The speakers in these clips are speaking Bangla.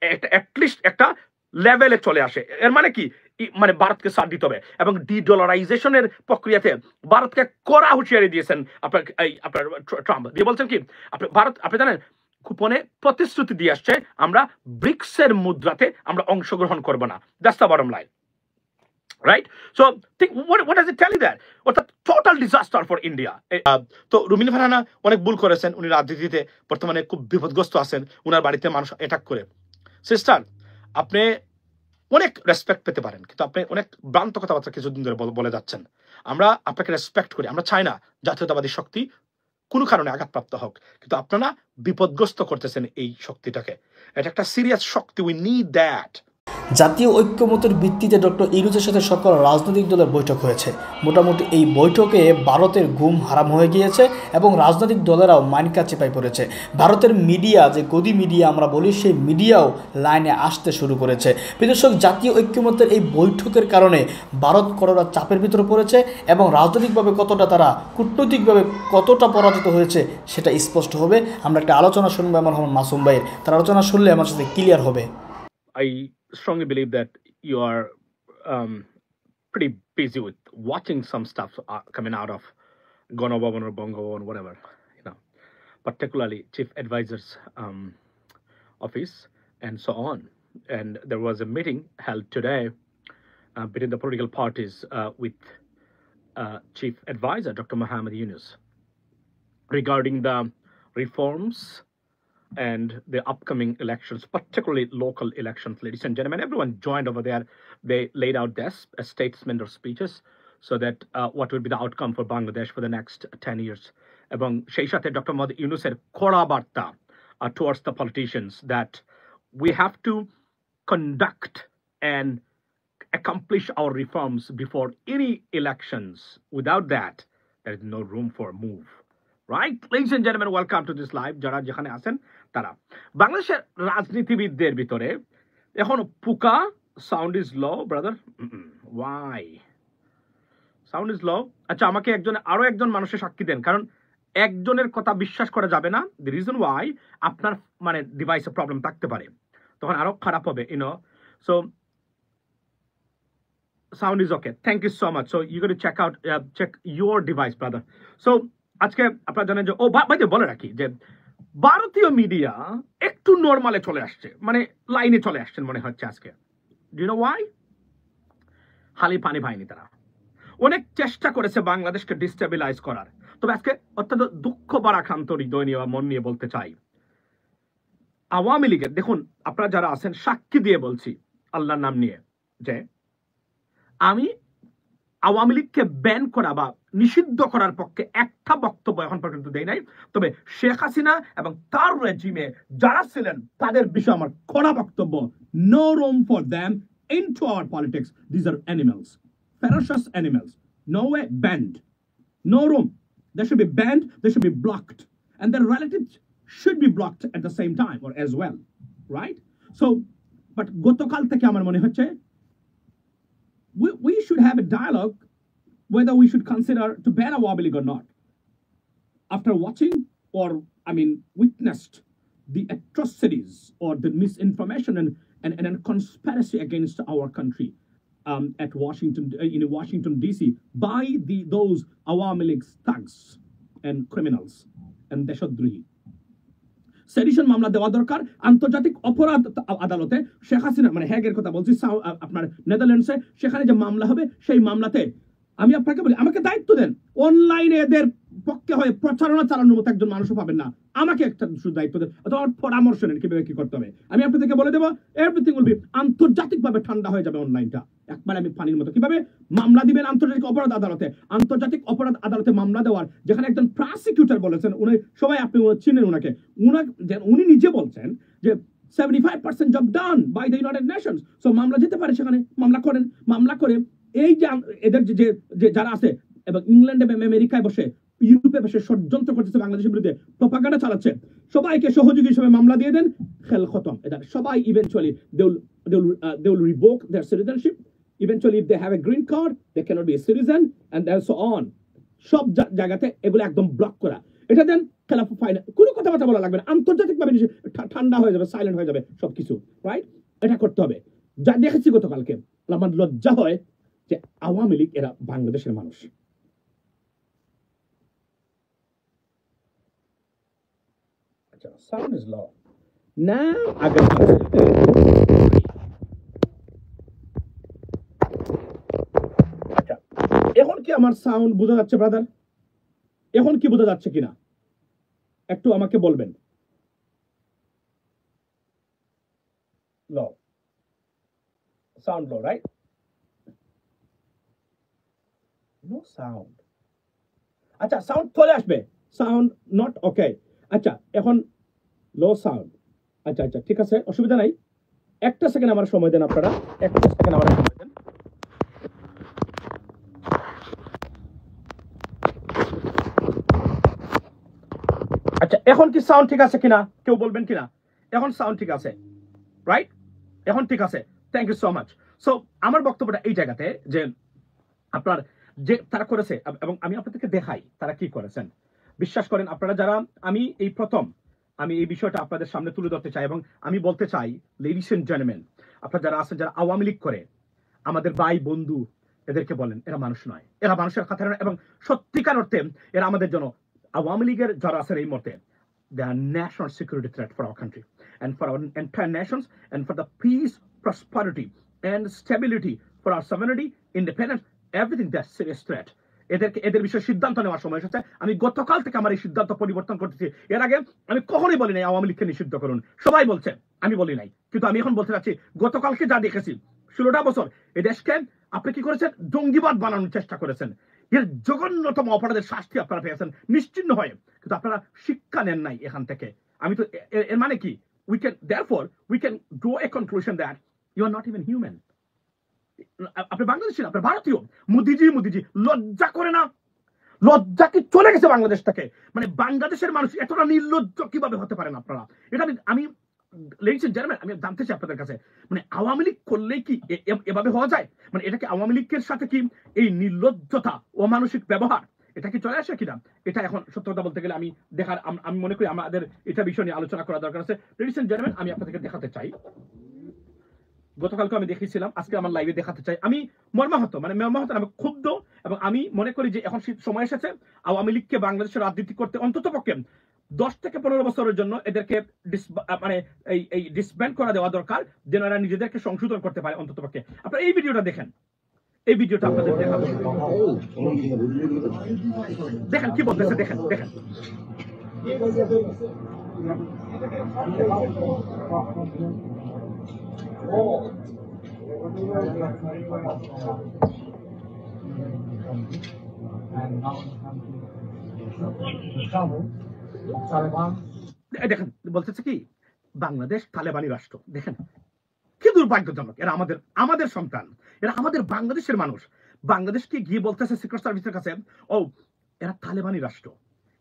অ্যাটলিস্ট একটা লেভেলে চলে আসে। এর মানে কি, মানে ভারতকে ছাড় দিতে হবে এবং ডি-ডলারাইজেশনের প্রক্রিয়াতে ভারতকে কড়া হুঁশিয়ারি দিয়েছেন আপনার ট্রাম্প দিয়ে বলছেন কি, ভারত আপনি জানেন গোপনে প্রতিশ্রুতি দিয়ে আসছে আমরা ব্রিক্সের মুদ্রাতে আমরা অংশগ্রহণ করব না। That's the bottom line, right? So think what does it tell you that? অর্থাৎ টোটাল ডিজাস্টার ফর ইন্ডিয়া। তো রুমিন ফারহানা অনেক ভুল করেছেন, উনি রাজনীতিতে বর্তমানে খুব বিপদগ্রস্ত আছেন, উনার বাড়িতে মানুষ অ্যাটাক করে। সিস্টার, আপনি অনেক রেসপেক্ট পেতে পারেন, কিন্তু আপনি অনেক ভ্রান্ত কথাবার্তা কিছুদিন ধরে বলে যাচ্ছেন। আমরা আপনাকে রেসপেক্ট করি, আমরা চাই না জাতীয়তাবাদী শক্তি কোনো কারণে আঘাতপ্রাপ্ত হোক, কিন্তু আপনারা বিপদগ্রস্ত করতেছেন এই শক্তিটাকে। এটা একটা serious Shakti, we need that. জাতীয় ঐক্যমতের ভিত্তিতে ডক্টর ইউনূসের সাথে সকল রাজনৈতিক দলের বৈঠক হয়েছে। মোটামুটি এই বৈঠকে ভারতের ঘুম হারাম হয়ে গিয়েছে এবং রাজনৈতিক দলেরাও মাইনকা চেপাই পড়েছে। ভারতের মিডিয়া, যে গদি মিডিয়া আমরা বলি, সেই মিডিয়াও লাইনে আসতে শুরু করেছে। বিদেশক জাতীয় ঐক্যমতের এই বৈঠকের কারণে ভারত কতটা চাপের ভিতরে পড়েছে এবং রাজনৈতিকভাবে কতটা তারা কূটনৈতিকভাবে কতটা পরাজিত হয়েছে সেটা স্পষ্ট হবে। আমরা একটা আলোচনা শুনবো আমার মাসুম ভাইয়ের, তার আলোচনা শুনলে আমার সাথে ক্লিয়ার হবে। I strongly believe that you are pretty busy with watching some stuff coming out of Ganabhavan or Bangabhavan, whatever, particularly Chief Advisor's office and so on. And there was a meeting held today between the political parties with Chief Advisor Dr. Muhammad Yunus regarding the reforms and the upcoming elections, particularly local elections. Ladies and gentlemen, everyone joined over there. They laid out their statement or speeches so that what will be the outcome for Bangladesh for the next 10 years. এবং সেই সাথে ডক্টর মোহাম্মদ ইউনূসের কড়া বার্তা towards the politicians that we have to conduct and accomplish our reforms before any elections. Without that, there is no room for a move. Right? Ladies and gentlemen, welcome to this live. যারা যেখানে আছেন তারা, বাংলাদেশের রাজনীতিবিদদের ভিতরে এখন পুকা sound is low brother. Why sound is low? আচ্ছা, আমাকে আরো একজন মানুষের সাক্ষী দেন, কারণ একজনের কথা বিশ্বাস করা যাবে না। দি রিজন ওয়াই, আপনার মানে ডিভাইসে প্রবলেম থাকতে পারে, তখন আরো খারাপ হবে, so sound is okay. Thank you so much. So you got to check your device, brother. So আজকে আপনারা জানেন যে ভাই বলে রাখি যে ভারতীয় মিডিয়া একটু নরমালে চলে আসছে, মানে লাইনে চলে আসছেন মনে হচ্ছে আজকে। Do you know why? হালি পানি ভাইনি, তারা অনেক চেষ্টা করেছে বাংলাদেশকে ডিস্টেবিলাইজ করার। তবে আজকে অত্যন্ত দুঃখ বারাক্রান্ত হৃদয় নিয়ে মন নিয়ে বলতে চাই, আওয়ামী লীগের দেখুন, আপনারা যারা আছেন সাক্ষী দিয়ে বলছি আল্লাহর নাম নিয়ে, যে আমি আওয়ামী লীগকে ব্যান করা বা নিষিদ্ধ করার পক্ষে একটা বক্তব্য এখন পর্যন্ত দেই নাই। তবে শেখ হাসিনা এবং তার রেজিমে যারা ছিলেন তাদের বিষয়ে আমার কড়া বক্তব্য, no room for them into our politics. This are animals, ferocious animals. No way, banned. No room. They should be banned, they should be blocked. And their relatives should be blocked at the same time or as well. Right? So, but গতকাল থেকে আমার মনে হচ্ছে we should have a dialogue whether we should consider to ban Awami League or not. After watching or, witnessed the atrocities or the misinformation and conspiracy against our country at Washington, in Washington D.C. by those Awami League thugs and criminals and Deshodrihi. Sedition মামলা দেওয়া দরকার আন্তর্জাতিক অপরাধ আদালতে। শেখ হাসিনা মানে হ্যাগের কথা বলছি, আপনার নেদারল্যান্ডসে, সেখানে যে মামলা হবে সেই মামলাতে আমি আপনাকে বলি, আমাকে দায়িত্ব দেন, অনলাইনে এদের পক্ষে হয়ে প্রচারণা চালানোর মতো একজন মানুষও পাবেন না, আমাকে একটা শুধু দায়িত্ব দেন অথবা পরামর্শ নেন কিভাবে কি করতে হবে। আমি আপনাদেরকে বলে দেবো, এভরিথিং উইল বি আন্তর্জাতিকভাবে ঠান্ডা হয়ে যাবে অনলাইনটা একবার আমি পানির মতো। কিভাবে মামলা দিবেন আন্তর্জাতিক অপরাধ আদালতে? আন্তর্জাতিক অপরাধ আদালতে মামলা দেওয়ার যেখানে একজন প্রসিকিউটর বলেছেন, উনি সবাই আপনি চিনেন ওনাকে, উনি নিজে বলছেন যে 75% job done by the United Nations. So মামলা যেতে পারে, সেখানে মামলা করেন, মামলা করে এই যে এদের যে যারা আছে এবং ইংল্যান্ডে আমেরিকায় বসে ইউরোপে বসে ষড়যন্ত্র করতেছে বাংলাদেশের বিরুদ্ধে, প্রপাগান্ডা চালাচ্ছে, সবাইকে সহযোগী হিসেবে মামলা দিয়ে দেন, খেল খতম। এটা সবাই eventually they will revoke their citizenship. Eventually if they have a green card they cannot be a citizen and so on. সব জায়গাতে এগুলো একদম ব্লক করা। এটা দেন খেলাফ ফাইনাল, কোনো কথাবার্তা বলা লাগবে না, আন্তর্জাতিকভাবে ঠান্ডা হয়ে যাবে, সাইলেন্ট হয়ে যাবে সবকিছু, রাইট? এটা করতে হবে। যা দেখেছি গতকালকে, আমার লজ্জা হয় যে আওয়ামী লীগ এরা বাংলাদেশের মানুষ। আচ্ছা, সাউন্ড ইজ লো নাও। আচ্ছা, এখন কি আমার সাউন্ড বোঝা যাচ্ছে ব্রাদার? এখন কি বোঝা যাচ্ছে কিনা একটু আমাকে বলবেন। Low sound, low right? No sound. আচ্ছা, সাউন্ড চলে আসবে, সাউন্ড নট ওকে। আচ্ছা, এখন লো সাউন্ড। আচ্ছা আচ্ছা, ঠিক আছে, অসুবিধা নাই। একটা সেকেন্ড আমার সময় দেন আপনারা, একটা সেকেন্ড আমার সময় দেন। আচ্ছা, এখন কি সাউন্ড ঠিক আছে কিনা কেউ বলবেন কিনা? এখন সাউন্ড ঠিক আছে, রাইট? এখন ঠিক আছে, thank you so much. So আমার বক্তব্যটা এই জায়গাতে যে আপনার যে তারা করেছে, এবং আমি আপনাদেরকে দেখাই তারা কি করেছেন। বিশ্বাস করেন আপনারা যারা, আমি এই প্রথম আমি এই বিষয়টা আপনাদের সামনে তুলে ধরতে চাই, এবং আমি বলতে চাই লেডিস এন্ড জেন্টলম্যান, আপনারা যারা আছেন যারা আওয়ামী লীগ করে, আমাদের ভাই বন্ধু, এদেরকে বলেন এরা মানুষ নয়, এরা মানুষের কথা নয়, এবং সত্যিকার অর্থে এরা আমাদের জন্য, আওয়ামী লীগের যারা আছেন এই মুহূর্তে, they are national security threat for our country and for our entire nations and for the peace, prosperity and stability for our sovereignty, independence, everything. That's serious threat. এদের বিষয়ে সিদ্ধান্ত নেওয়ার সময় এসেছে। আমি গতকাল থেকে আমার এই সিদ্ধান্ত পরিবর্তন করতেছি। এর আগে আমি কখনোই বলি নাই আওয়ামী লীগকে নিষিদ্ধ করুন, সবাই বলছে, আমি বলি নাই, কিন্তু আমি এখন বলতে চাচ্ছি গতকালকে যা দেখেছি, 16টা বছর এই দেশকে আপনি কি করেছেন, জঙ্গিবাদ বানানোর চেষ্টা করেছেন। এর জঘন্যতম অপরাধের শাস্তি আপনারা পেয়েছেন নিশ্চিহ্ন হয়ে, কিন্তু আপনারা শিক্ষা নেন নাই এখান থেকে। আমি তো এর মানে কি, therefore we can draw a conclusion that you are not even human. আপনি বাংলাদেশি না, আপনি ভারতীয়। মোদিজি লজ্জা করে না? লজ্জা কি চলে গেছে বাংলাদেশ থেকে? মানে বাংলাদেশের মানুষ এতটা নির্লজ্জ কিভাবে হতে পারেন আপনারা? এটা আমি লেডিস এন্ড জেন্টলম্যান, আমি জানতে চাই আপনাদের কাছে, মানে আওয়ামী লীগ করলেই কি এভাবে হওয়া যায়? মানে এটা কি আওয়ামী লীগের সাথে কি এই নির্লজ্জতা, অমানসিক ব্যবহার, এটা কি চলে আসে কিনা? এটা এখন সত্য কথা বলতে গেলে আমি মনে করি আমাদের এটা বিষয় নিয়ে আলোচনা করা দরকার আছে। লেডিস এন্ড জেন্টলম্যান, আমি আপনাদেরকে দেখাতে চাই, গতকালকে আমি দেখিয়েছিলাম, আজকে আমার লাইভে দেখাতে চাই। আমি মর্মাহত, আমি ক্ষুব্ধ, এবং আমি মনে করি যে এখন সময় এসেছে আওয়ামী লীগকে বাংলাদেশের রাজনীতি করতে অন্তত পক্ষে 10 থেকে 15 বছরের জন্য এদেরকে এই ডিসব্যান্ড করা দেওয়া দরকার, যেন এরা নিজেদেরকে সংশোধন করতে পারে অন্তত পক্ষে। আপনারা এই ভিডিওটা দেখেন, এই ভিডিওটা আপনাদের দেখাবো, দেখেন কি বলতেছে, দেখেন। দেখেন বলতেছে কি, বাংলাদেশ তালেবানি রাষ্ট্র। দেখেন কি দুর্ভাগ্যজনক, এরা আমাদের সন্তান, এরা আমাদের বাংলাদেশের মানুষ। বাংলাদেশকে গিয়ে বলতেছে সিক্রেট সার্ভিসের কাছে, ও এরা তালেবানি রাষ্ট্র।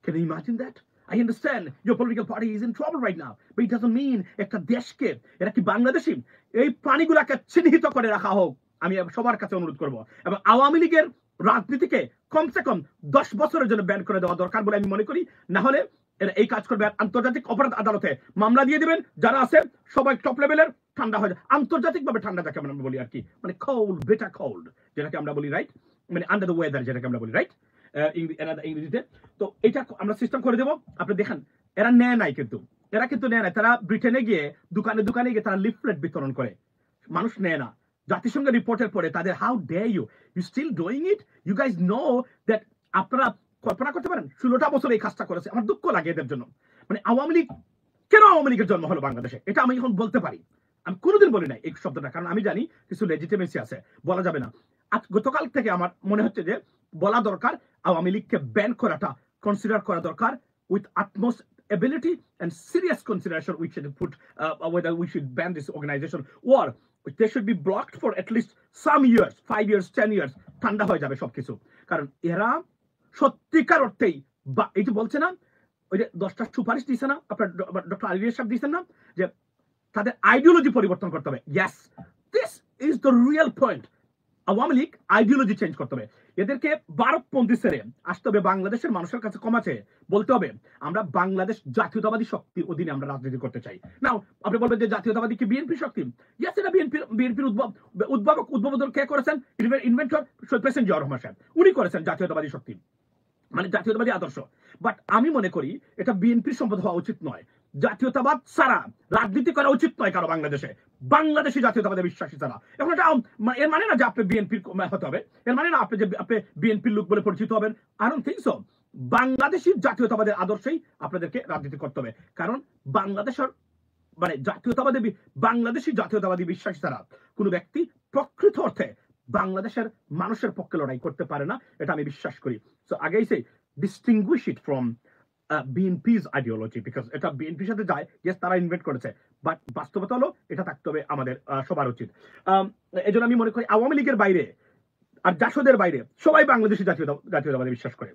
Can you imagine that? I understand your political party is in trouble right now, but it doesn't mean একটা দেশকে, এরা কি বাংলাদেশী? এই প্রাণীগুলাকে চিহ্নিত করে রাখা হোক, আমি সবার কাছে অনুরোধ করব, এবং আওয়ামী লীগের রাজনীতিকে কমসে কম 10 বছরের জন্য ব্যান করে দেওয়া দরকার বলে আমি মনে করি। না হলে এরা এই কাজ করবে, আন্তর্জাতিক অপরাধ আদালতে মামলা দিয়ে দিবেন, যারা আছে সবাই টপ লেভেলের, ঠান্ডা হয়ে যায়, আন্তর্জাতিক ভাবে ঠান্ডা, যাকে আমরা বলি আর কি, মানে কোল্ড, বেটার কোল্ড যেটাকে আমরা বলি, রাইট? মানে আন্ডার দ্য ওয়েদার যেটাকে আমরা বলি, রাইট? ইংরেজিতে। তো এটা আমরা সিস্টেম করে দেবো। আপনি দেখেন এরা নেয় নাই, এরা কিন্তু নেয় নাই। তারা ব্রিটেনে গিয়ে দোকানে গিয়ে তারা লিফলেট বিতরণ করে, মানুষ নেয় না। জাতিসংঘের রিপোর্টের পরে তাদের, how do you still doing it, you guys know that. আপনারা কল্পনা করতে পারেন 16টা বছর এই কাজটা করেছে। আমার দুঃখ লাগে এদের জন্য। মানে আওয়ামী লীগ, কেন আওয়ামী লীগের জন্ম হলো বাংলাদেশে, এটা আমি এখন বলতে পারি। আমি কোনোদিন বলি নাই এই শব্দটা, কারণ আমি জানি কিছু লেজিটিমেসি আছে, বলা যাবে না। আজ গতকাল থেকে আমার মনে হচ্ছে যে বলা দরকার, আওয়ামী লীগকে ব্যান করাটা কনসিডার করা দরকার with utmost ability and serious consideration. We should put whether we should ban this organization or they should be blocked for at least some years, 5 years, 10 years. ঠান্ডা হয়ে যাবে সবকিছু। কারণ এরা সত্যিকার অর্থেই, এই যে বলছে না, ওই যে 10টা সুপারিশ দিয়েছে না আপনার ডক্টর আলিয়া সাহেব, দিয়েছেন না যে তাদের আইডিওলজি পরিবর্তন করতে হবে। Yes, this is the real point. Awami League ideology change করতে হবে। এদেরকে ভারতপন্থী ছেড়ে আসতে হবে বাংলাদেশের মানুষের কাছে কমাছে বলতে হবে আমরা বাংলাদেশ জাতীয়তাবাদী শক্তির অধীনে আমরা রাজনীতি করতে চাই। নাও আপনি বলবেন যে জাতীয়তাবাদী কি বিএনপি শক্তি? ইয়েস, এটা বিএনপির উদ্ভাবক কে করেছেন? ইনভেন্টর শহীদ প্রেসিডেন্ট জিয়াউর রহমান সাহেব, উনি করেছেন জাতীয়তাবাদী শক্তি, মানে জাতীয়তাবাদী আদর্শ। বাট আমি মনে করি এটা বিএনপির সম্পদ হওয়া উচিত নয়। জাতীয়তাবাদ ছাড়া রাজনীতি করা উচিত নয় কারো বাংলাদেশি জাতীয়তাবাদে বিশ্বাসী ছাড়া। এখন এটা এর মানে না যে আপনি বিএনপির হতে হবে, এর মানে না আপনি যে আপনি বিএনপির লোক বলে পরিচিত হবেন। I don't think so. Bangladeshi জাতীয়তাবাদের আদর্শেই আপনাদেরকে রাজনীতি করতে হবে, কারণ বাংলাদেশের মানে বাংলাদেশি জাতীয়তাবাদী বিশ্বাস ছাড়া কোনো ব্যক্তি প্রকৃত অর্থে বাংলাদেশের মানুষের পক্ষে লড়াই করতে পারে না, এটা আমি বিশ্বাস করি। সো আগেই সে distinguish it from BNP's ideology, because এটা বিএনপির সাথে যায়, ইয়েস তারা ইনভেন্ট করেছে, বাট বাস্তবতা হলো এটা থাকতে হবে আমাদের সবার উচিত। এই জন্য আমি মনে করি আওয়ামী লীগের বাইরে আর জাসদের বাইরে সবাই বাংলাদেশি জাতীয়তাবাদে বিশ্বাস করে।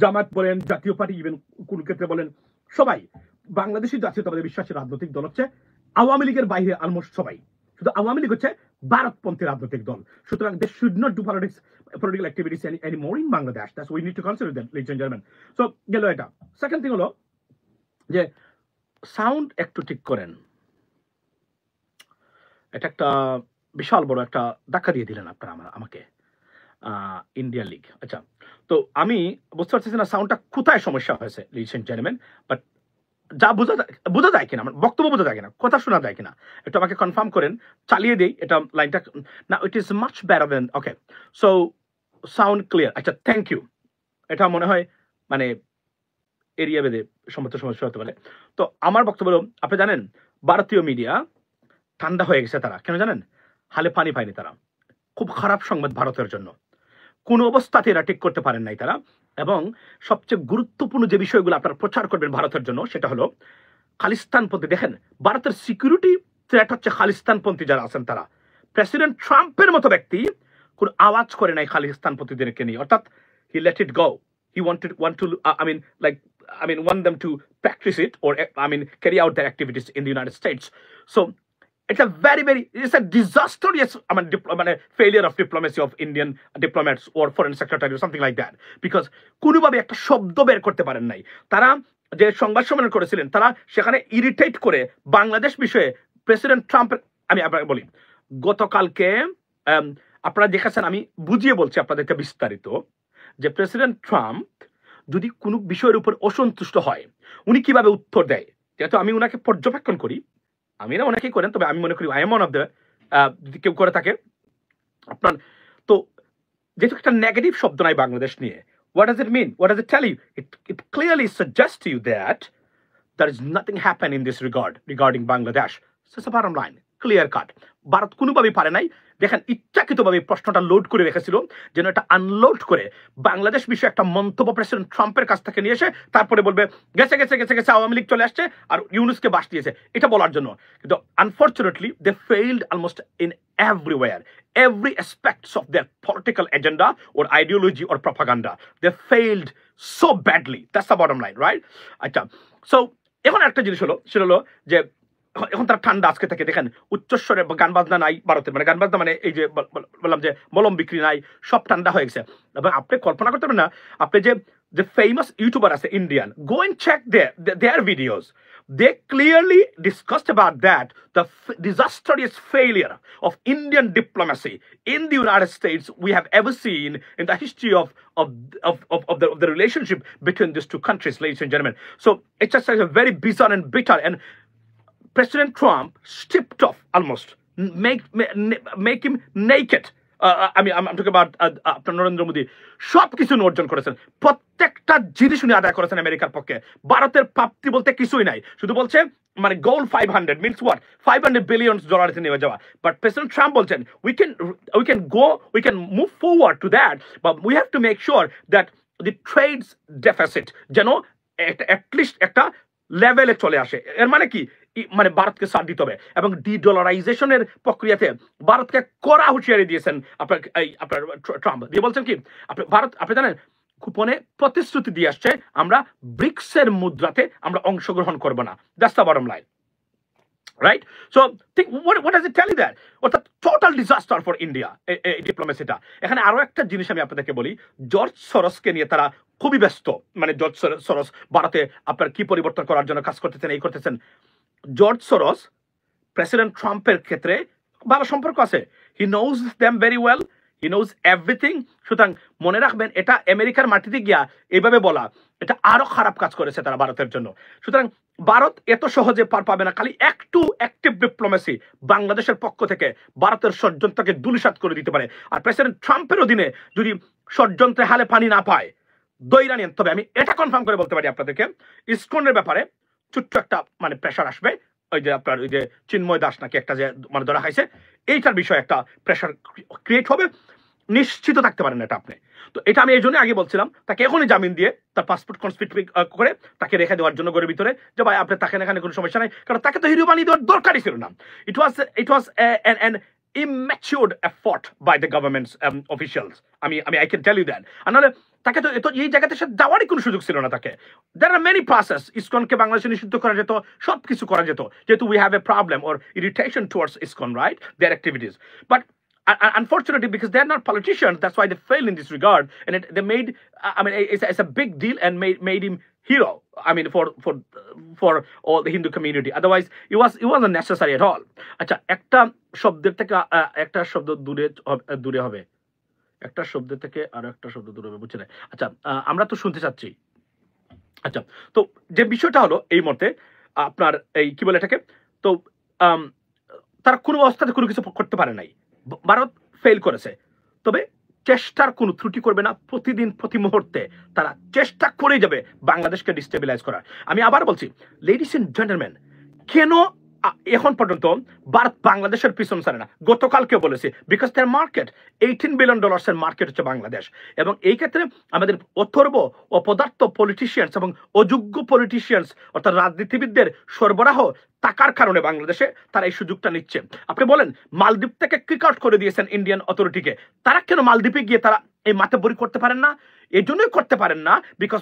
জামাত বলেন, জাতীয় পার্টি, ইভেন কোন ক্ষেত্রে বলেন, সবাই বাংলাদেশি জাতীয়তাবাদী বিশ্বাসী রাজনৈতিক দল হচ্ছে আওয়ামী লীগের বাইরে অলমোস্ট সবাই। শুধু আওয়ামী লীগ হচ্ছে ভারতপন্থী রাজনৈতিক দল। সুতরাং they should not do political activities anymore in Bangladesh. That's we need to consider them, ladies and gentlemen. So গেল এটা। সেকেন্ড থিং হলো যে সাউন্ড একটু ঠিক করেন। এটা একটা বিশাল বড় একটা ধাক্কা দিয়ে দিলেন আপনারা আমাকে, ইন্ডিয়ান লিগ। আচ্ছা, তো আমি বুঝতে পারতেছি না সাউন্ডটা কোথায় সমস্যা হয়েছে, লিডস এন্ড জেন্টলম্যান। বাট যা বোঝা যায় কিনা, আমার বক্তব্য বোঝা যায় কিনা, কথা শোনা যায় কিনা, একটু আমাকে কনফার্ম করেন। চালিয়ে দিই এটা লাইনটা না, it is much better then. Okay, so sound clear. আচ্ছা, থ্যাংক ইউ। এটা মনে হয় মানে এরিয়া বেঁধে সমস্যা হতে পারে। তো আমার বক্তব্য হলো, আপনি জানেন ভারতীয় মিডিয়া ঠান্ডা হয়ে গেছে। তারা কেন জানেন? হালে পানি পায়নি তারা। খুব খারাপ সংবাদ ভারতের জন্য, কোনো অবস্থাতে এরা ঠিক করতে পারেন নাই তারা। এবং সবচেয়ে গুরুত্বপূর্ণ যে বিষয়গুলো আপনারা প্রচার করবেন ভারতের জন্য, সেটা হলো খালিস্তানপন্থী। দেখেন, ভারতের সিকিউরিটি থ্রেট হচ্ছে খালিস্তানপন্থী যারা আছেন তারা। প্রেসিডেন্ট ট্রাম্পের মতো ব্যক্তি কোন আওয়াজ করে নাই খালিস্তানপন্থীদেরকে নিয়ে, অর্থাৎ he let it go. He want them to practice it, or carry out their activities in the United States. So it's a disastrous failure of diplomacy of Indian diplomats or foreign secretary or something like that, because কোনোভাবে একটা শব্দ বের করতে পারেন নাই তারা। যে সংবাদ সম্মেলন করেছিলেন তারা সেখানে ইরিটেট করে বাংলাদেশ বিষয়ে প্রেসিডেন্ট ট্রাম্পের, আমি আপনাকে বলি, গতকালকে আপনারা দেখেছেন, আমি বুঝিয়ে বলছি আপনাদেরকে বিস্তারিত, যে প্রেসিডেন্ট ট্রাম্প যদি কোনো বিষয়ের উপর অসন্তুষ্ট হয় উনি কিভাবে উত্তর দেয়। যেহেতু আমি ওনাকে পর্যবেক্ষণ করি, আমি না অনেকেই করেন, তবে আমি মনে করি I am one of the, যদি কেউ করে থাকে আপনার, তো যেহেতু একটা নেগেটিভ শব্দ নাই বাংলাদেশ নিয়ে, what does it mean? What does it tell you? It clearly suggests to you that there is nothing happen in this regarding Bangladesh. So it's a bottom line, clear cut. Bharat কোনোভাবেই পারে নাই। দেখেন, ইচ্ছাকৃতভাবে প্রশ্নটা লোড করে রেখেছিল যেন এটা আনলোড করে বাংলাদেশ বিষয়ে একটা মন্তব্য প্রেসিডেন্ট ট্রাম্পের কাছ থেকে নিয়ে এসে তারপরে বলবে গেছে গেছে গেছে গেছে আওয়ামী লীগ চলে আসছে আর ইউনুসকে বাস দিয়েছে, এটা বলার জন্য। কিন্তু unfortunately they failed almost in everywhere, every aspects of their political agenda or ideology or propaganda. They failed so badly. That's the bottom line, right? আচ্ছা, সো এখন একটা জিনিস হলো, সেটা হলো যে এখন তারা ঠান্ডা আজকে থেকে দেখেন উচ্চস্বরে গান বাজনা নাই ভারতে, মানে গান বাজনা মানে এই যে বললাম যে মলম বিক্রি নাই, সব ঠান্ডা হয়ে গেছে। এবং আপনি কল্পনা করতে পারেন না, আপনি যে ফেমাস ইউটিউবার আছে Indian, go and check their videos. They clearly discussed about that, the disastrous failure of Indian diplomacy in the United States we have ever seen in the history of the relationship between these two countries, ladies and gentlemen. So it's just a very bizarre and bitter, and President Trump stripped off almost, make him naked. I'm talking about আপনার নরেন্দ্র মোদী সব কিছু অর্জন করেছেন, প্রত্যেকটা জিনিস উনি আদায় করেছেন আমেরিকার পক্ষে। ভারতের প্রাপ্তি বলতে কিছুই নাই, শুধু বলছে মানে গোল 500 means what, $500 billion নিয়ে যাওয়া। বাট প্রেসিডেন্ট ট্রাম্প বলছেন we can move forward to that, but we have to make sure that the trades deficit যেন অ্যাটলিস্ট একটা লেভেলে চলে আসে। এর মানে কি, মানে ভারতকে ছাড় দিতে হবে। এবং ডিডলারাইজেশনের প্রক্রিয়াতে ভারতকে কড়া হুঁশিয়ারি দিয়েছেন আপনার ট্রাম্প, দিয়ে বলছেন কি, আপনি জানেন কুপনে প্রতিশ্রুতি দিয়ে আসছে আমরা ব্রিক্সের মুদ্রাতে আমরা অংশগ্রহণ করব না। That's the bottom line. right? So think what does it tell you that? অর্থাৎ টোটাল ডিজাস্টার ফর ইন্ডিয়া এই ডিপ্লোমেসিটা। এখানে আরো একটা জিনিস আমি আপনাদেরকে বলি, জর্জ সরসকে নিয়ে তারা খুবই ব্যস্ত। মানে জর্জ সরস ভারতে আপনার কি পরিবর্তন করার জন্য কাজ করতেছেন, এই করতেছেন। জর্জ সরস প্রেসিডেন্ট ট্রাম্পের ক্ষেত্রে ভালো সম্পর্ক আছে। He knows them very well, he knows everything. সুতরাং মনে রাখবেন, এটা আমেরিকার মাটিতে গিয়া এইভাবে বলা, এটা আরো খারাপ কাজ করেছে তারা ভারতের জন্য। সুতরাং ভারত এত সহজে পার পাবে না। খালি একটু অ্যাক্টিভ ডিপ্লোমেসি বাংলাদেশের পক্ষ থেকে ভারতের ষড়যন্ত্রকে ধূলিসাৎ করে দিতে পারে। আর প্রেসিডেন্ট ট্রাম্পের অধীনে যদি ষড়যন্ত্রে হালে পানি না পায়, দইরা নিন। তবে আমি এটা কনফার্ম করে বলতে পারি আপনাদেরকে, ইসকনের ব্যাপারে ছোট্ট একটা মানে প্রেশার আসবে। ওই যে আপনার ওই যে চিন্ময় দাস নাকি একটা যে মানে ধরা খাইছে, এইটার বিষয়ে একটা প্রেশার ক্রিয়েট হবে, নিশ্চিত থাকতে পারেন এটা আপনি। তো এটা আমি এই জন্য আগে বলছিলাম, তাকে এখনই জামিন দিয়ে তার পাসপোর্ট কনস্পিট করে তাকে রেখে দেওয়ার জন্য ঘরের ভিতরে, যে ভাই আপনি তাকে এখানে কোনো সমস্যা নাই, কারণ তাকে তো হিরো বানিয়ে দেওয়ার দরকারই ছিল না। ইট ওয়াজ an immature effort by the government's officials. I can tell you that. আর নাহলে তাকে তো এই জায়গাতে সে যাওয়ারই কোনো সুযোগ ছিল না তাকে। There are many process. ইসকনকে বাংলাদেশে নিষিদ্ধ করা যেত, সব কিছু করা যেত, যেহেতু we have a problem or irritation towards ISKCON, right? Their activities. But unfortunately, because they're not politicians, that's why they fail in this regard. And they made, I mean, it's a big deal and made him hero. I mean, for all the Hindu community. Otherwise, it wasn't necessary at all. আচ্ছা, একটা শব্দের থেকে একটা শব্দ দূরে হবে, একটা শব্দ থেকে আরো একটা শব্দ দূরে হবে, বুঝছেন? আচ্ছা, আমরা তো শুনতে চাচ্ছি। আচ্ছা, তো যে বিষয়টা হলো এই মুহূর্তে আপনার এই কি বলে এটাকে, তো তারা কোনো অবস্থাতে কোনো কিছু করতে পারে নাই, ভারত ফেল করেছে। তবে চেষ্টার কোনো ত্রুটি করবে না, প্রতিদিন প্রতি মুহূর্তে তারা চেষ্টা করে যাবে বাংলাদেশকে ডিস্টেবিলাইজ করার। আমি আবার বলছি, লেডিস এন্ড জেন্টলম্যান, কেন এখন পর্যন্ত ভারত বাংলাদেশের পিছন ছাড়ে না? গতকালকেও বলেছি, বিকজ দেয়ার মার্কেট $18 বিলিয়ন এর মার্কেট হচ্ছে বাংলাদেশ। এবং এই ক্ষেত্রে আমাদের অথর্ব অপদার্থ পলিটিশিয়ানস এবং অযোগ্য পলিটিশিয়ানস অর্থাৎ রাজনীতিবিদদের সরবরাহ টাকার কারণে বাংলাদেশে তারা এই সুযোগটা নিচ্ছে। আপনি বলেন, মালদ্বীপ থেকে কিক আউট করে দিয়েছেন ইন্ডিয়ান অথরিটিকে, তারা কেন মালদ্বীপে গিয়ে তারা এই মাতব্বরি করতে পারেন না? এই জন্যই করতে পারেন না, বিকজ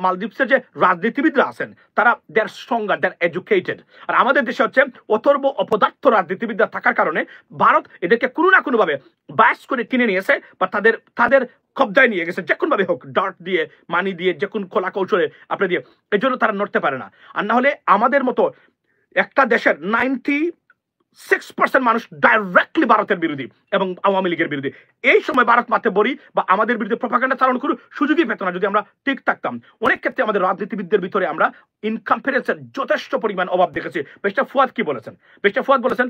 মালদ্বীপসের যে রাজনীতিবিদরা আছেন তারা দে আর স্ট্রঙ্গার, দে আর এডুকেটেড। আর আমাদের দেশে হচ্ছে অথর্ব অপদার্থ রাজনীতিবিদরা থাকার কারণে ভারত এদেরকে কোনো না কোনোভাবে বায়াস করে কিনে নিয়েছে বা তাদের কবজায় নিয়ে গেছে, যে কোনোভাবে হোক, ডার্ট দিয়ে, মানি দিয়ে, যে কোন কলা কৌশলে আপনি দিয়ে, এই জন্য তারা নড়তে পারে না। আর না হলে আমাদের মতো একটা দেশের 96% মানুষ ডাইরেক্টলি ভারতের বিরোধী এবং আওয়ামী লীগের বিরোধী। এই সময় ভারত মাতে বড়ি বা আমাদের বিরুদ্ধে প্রপাগান্ডা চালানোর কোনো সুযোগই পেত না যদি আমরা ঠিক থাকতাম। অনেক ক্ষেত্রে আমাদের রাজনীতিবিদদের ভিতরে আমরা ইনকম্পারেন্সের যথেষ্ট পরিমাণ অভাব দেখেছি। বেস্টার ফুয়াদ কি বলেছেন? বেস্টার ফুয়াদ বলেছেন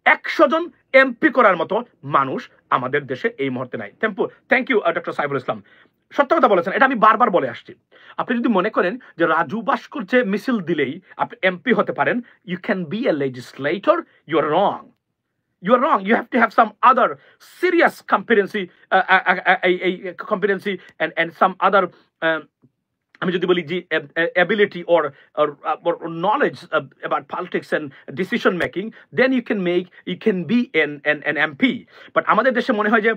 100 জন এমপি করার মতো মানুষ আমাদের দেশে এই মুহূর্তে নাই। Thank you doctor Saiful Islam, সত্য কথা বলেছেন। এটা আমি বারবার বলে আসছি। আপনি যদি মনে করেন যে রাজু ভাস্কর যে মিছিল দিলেই আপনি এমপি হতে পারেন, you can be a legislator, you are wrong. You are wrong. You have to have some other serious competency and some other আমি যদি বলি যে ability or knowledge about politics and decision making, then you can be an MP. But আমাদের দেশে মনে হয় যে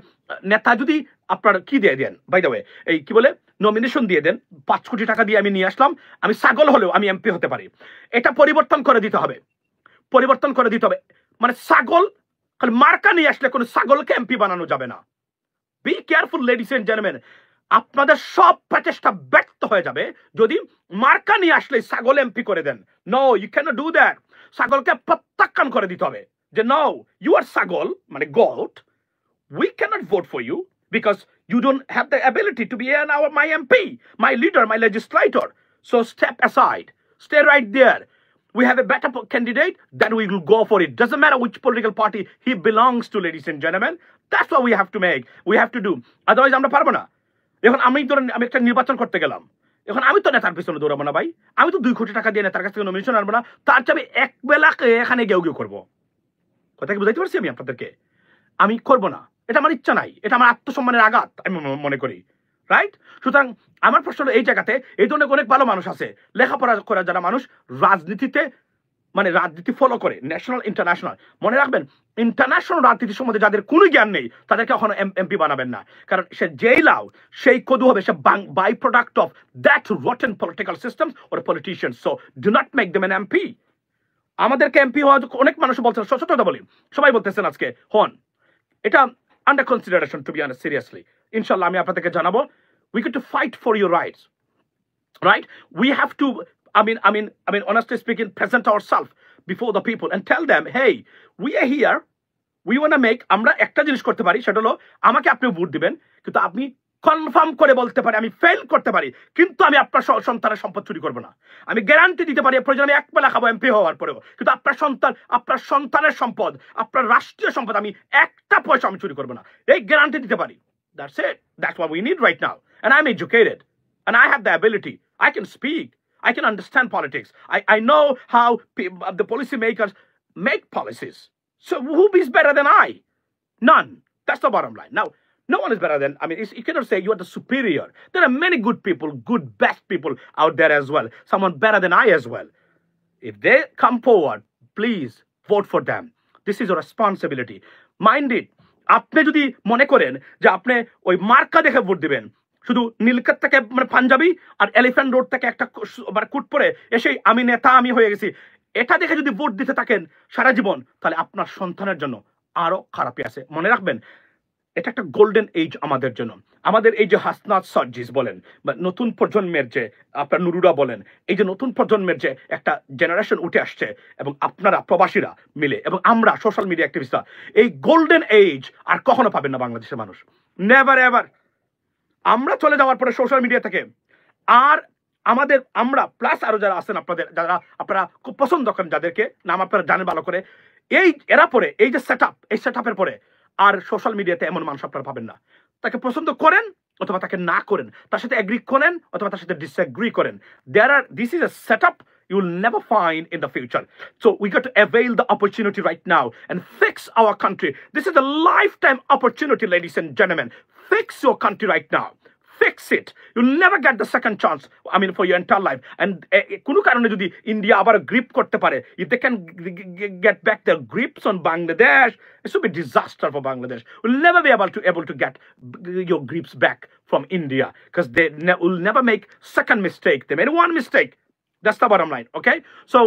নেতা যদি আপনার কি দিয়ে দেন, বাই দ্য ওয়ে, এই কি বলে নমিনেশন দিয়ে দেন, 5 কোটি টাকা দিয়ে আমি নিয়ে আসলাম, আমি ছাগল হলেও আমি এমপি হতে পারি। এটা পরিবর্তন করে দিতে হবে, পরিবর্তন করে দিতে হবে। মানে ছাগল খালি মার্কা নিয়ে আসলে কোনো ছাগলকে এমপি বানানো যাবে না। Be careful ladies and gentleman, আপনাদের সব প্রচেষ্টা ব্যর্থ হয়ে যাবে যদি মার্কা নিয়ে আসলে ছাগল এমপি করে দেন। No, you can't do that. ছাগলকে প্রত্যাখ্যান করে দিতে হবে যে নো, ইউ আর ছাগল, মানে goat, we cannot vote for you because you don't have the ability to be my MP, my leader, my legislator. So step aside, stay right there. We have a better candidate, then we will go for it. Doesn't matter which political party he belongs to, ladies and gentlemen. That's what we have to make. We have to do. Otherwise, আমরা পারবো না। এখন আমি একটা নির্বাচন করতে গেলাম, এখন আমি তো নেতার পিছনে দৌড়াবো না ভাই। আমি তো 2 কোটি টাকা দিয়ে নেতার কাছ থেকে নমিনেশন আনবো না। তার চেয়ে আমি এক বেলাকে এখানে গেউ করবো। কথা কি বুঝাইতে পারছি আমি আপনাদেরকে? আমি করবো না, এটা আমার ইচ্ছা নাই, এটা আমার আত্মসম্মানের আঘাত আমি মনে করি, রাইট? সুতরাং আমার প্রশ্ন হলো, এই জায়গাতে এই ধরনের অনেক ভালো মানুষ আছে, লেখাপড়া করা যারা মানুষ রাজনীতিতে মানে রাজনীতি ফলো করে, ন্যাশনাল ইন্টারন্যাশনাল। মনে রাখবেন, ইন্টারন্যাশনাল রাজনীতি সম্বন্ধে যাদের কোনো জ্ঞান নেই তাদেরকে কখনো এমপি বানাবেন না, কারণ সে যেই লাউ সেই কদু হবে, সে by product of that rotten political systems or politicians. So do not make them an MP. আমাদেরকে এমপি হওয়া অনেক মানুষ বলছেন, সচেতনতা বলি, সবাই বলতেছেন আজকে হন, এটা under consideration to be honest, seriously. ইনশাল্লাহ আমি আপনাদেরকে জানাবো। We got to fight for your rights, right? We have to, honestly speaking, present ourselves before the people and tell them, hey, we are here, we want to make, আমরা একটা জিনিস করতে পারি, সেটা হলো আমাকে আপনি ভোট দিবেন, কিন্তু আপনি কনফার্ম করে বলতে পারি আমি ফেল করতে পারি, কিন্তু আমি আপনার সন্তানের সম্পদ চুরি করবো না। আমি গ্যারান্টি দিতে পারি প্রয়োজন আমি এক বেলা খাবো এমপি হওয়ার পরেও, কিন্তু আপনার সন্তানের সম্পদ, আপনার রাষ্ট্রীয় সম্পদ আমি একটা পয়সা আমি চুরি করবো না, এই গ্যারান্টি দিতে পারি। That's it. That's what we need right now. And I'm educated. And I have the ability. I can speak. I can understand politics. I know how the policymakers make policies. So who is better than I? None. That's the bottom line. Now, no one is better than, you cannot say you are the superior. There are many good people, good, best people out there as well. Someone better than I as well. If they come forward, please vote for them. This is a responsibility. Mind it. আপনি যদি মনে করেন যে আপনি ওই মার্কা দেখে ভোট দিবেন, শুধু নীলকাত থেকে পাঞ্জাবি আর এলিফ্যান্ট রোড থেকে একটা কুট পরে এসে আমি নেতা আমি হয়ে গেছি, এটা দেখে যদি ভোট দিতে থাকেন সারা জীবন, তাহলে আপনার সন্তানের জন্য আরো খারাপই আছে। মনে রাখবেন, এটা একটা গোল্ডেন এজ আমাদের জন্য। আমাদের এই যে হাসনাত সার্জিস বলেন বা নতুন প্রজন্মের যে আপনার নুরুরা বলেন, এই যে নতুন প্রজন্মের যে একটা জেনারেশন উঠে আসছে, এবং আপনারা প্রবাসীরা মিলে এবং আমরা সোশ্যাল মিডিয়া অ্যাক্টিভিস্টরা, এই গোল্ডেন এজ আর কখনো পাবেন না বাংলাদেশের মানুষ, নেভার এভার। আমরা চলে যাওয়ার পরে সোশ্যাল মিডিয়া থেকে আর আমরা প্লাস আরো যারা আছেন আপনাদের, যারা আপনারা খুব পছন্দ করেন, যাদেরকে নাম আপনারা জানেন ভালো করে, এরা পরে এই যে সেট আপের পরে আর সোশ্যাল মিডিয়াতে এমন মানুষ আপনারা পাবেন না। তাকে পছন্দ করেন অথবা তাকে না করেন, তার সাথে এগ্রি করেন অথবা তার সাথে ডিসএগ্রি করেন, this is a setup you will never find in the future. So we got to avail the opportunity right now and fix our country. This is a lifetime opportunity, ladies and gentlemen. Fix your country right now. Fix it. You'll never get the second chance, for your entire life. And কোনো কারণে যদি ইন্ডিয়া আবার গ্রিপ করতে পারে, if they can get back their grips on Bangladesh, it should be disaster for Bangladesh. We'll never be able to get your grips back from India, because they will never make second mistake. They made one mistake. That's the bottom line, okay? So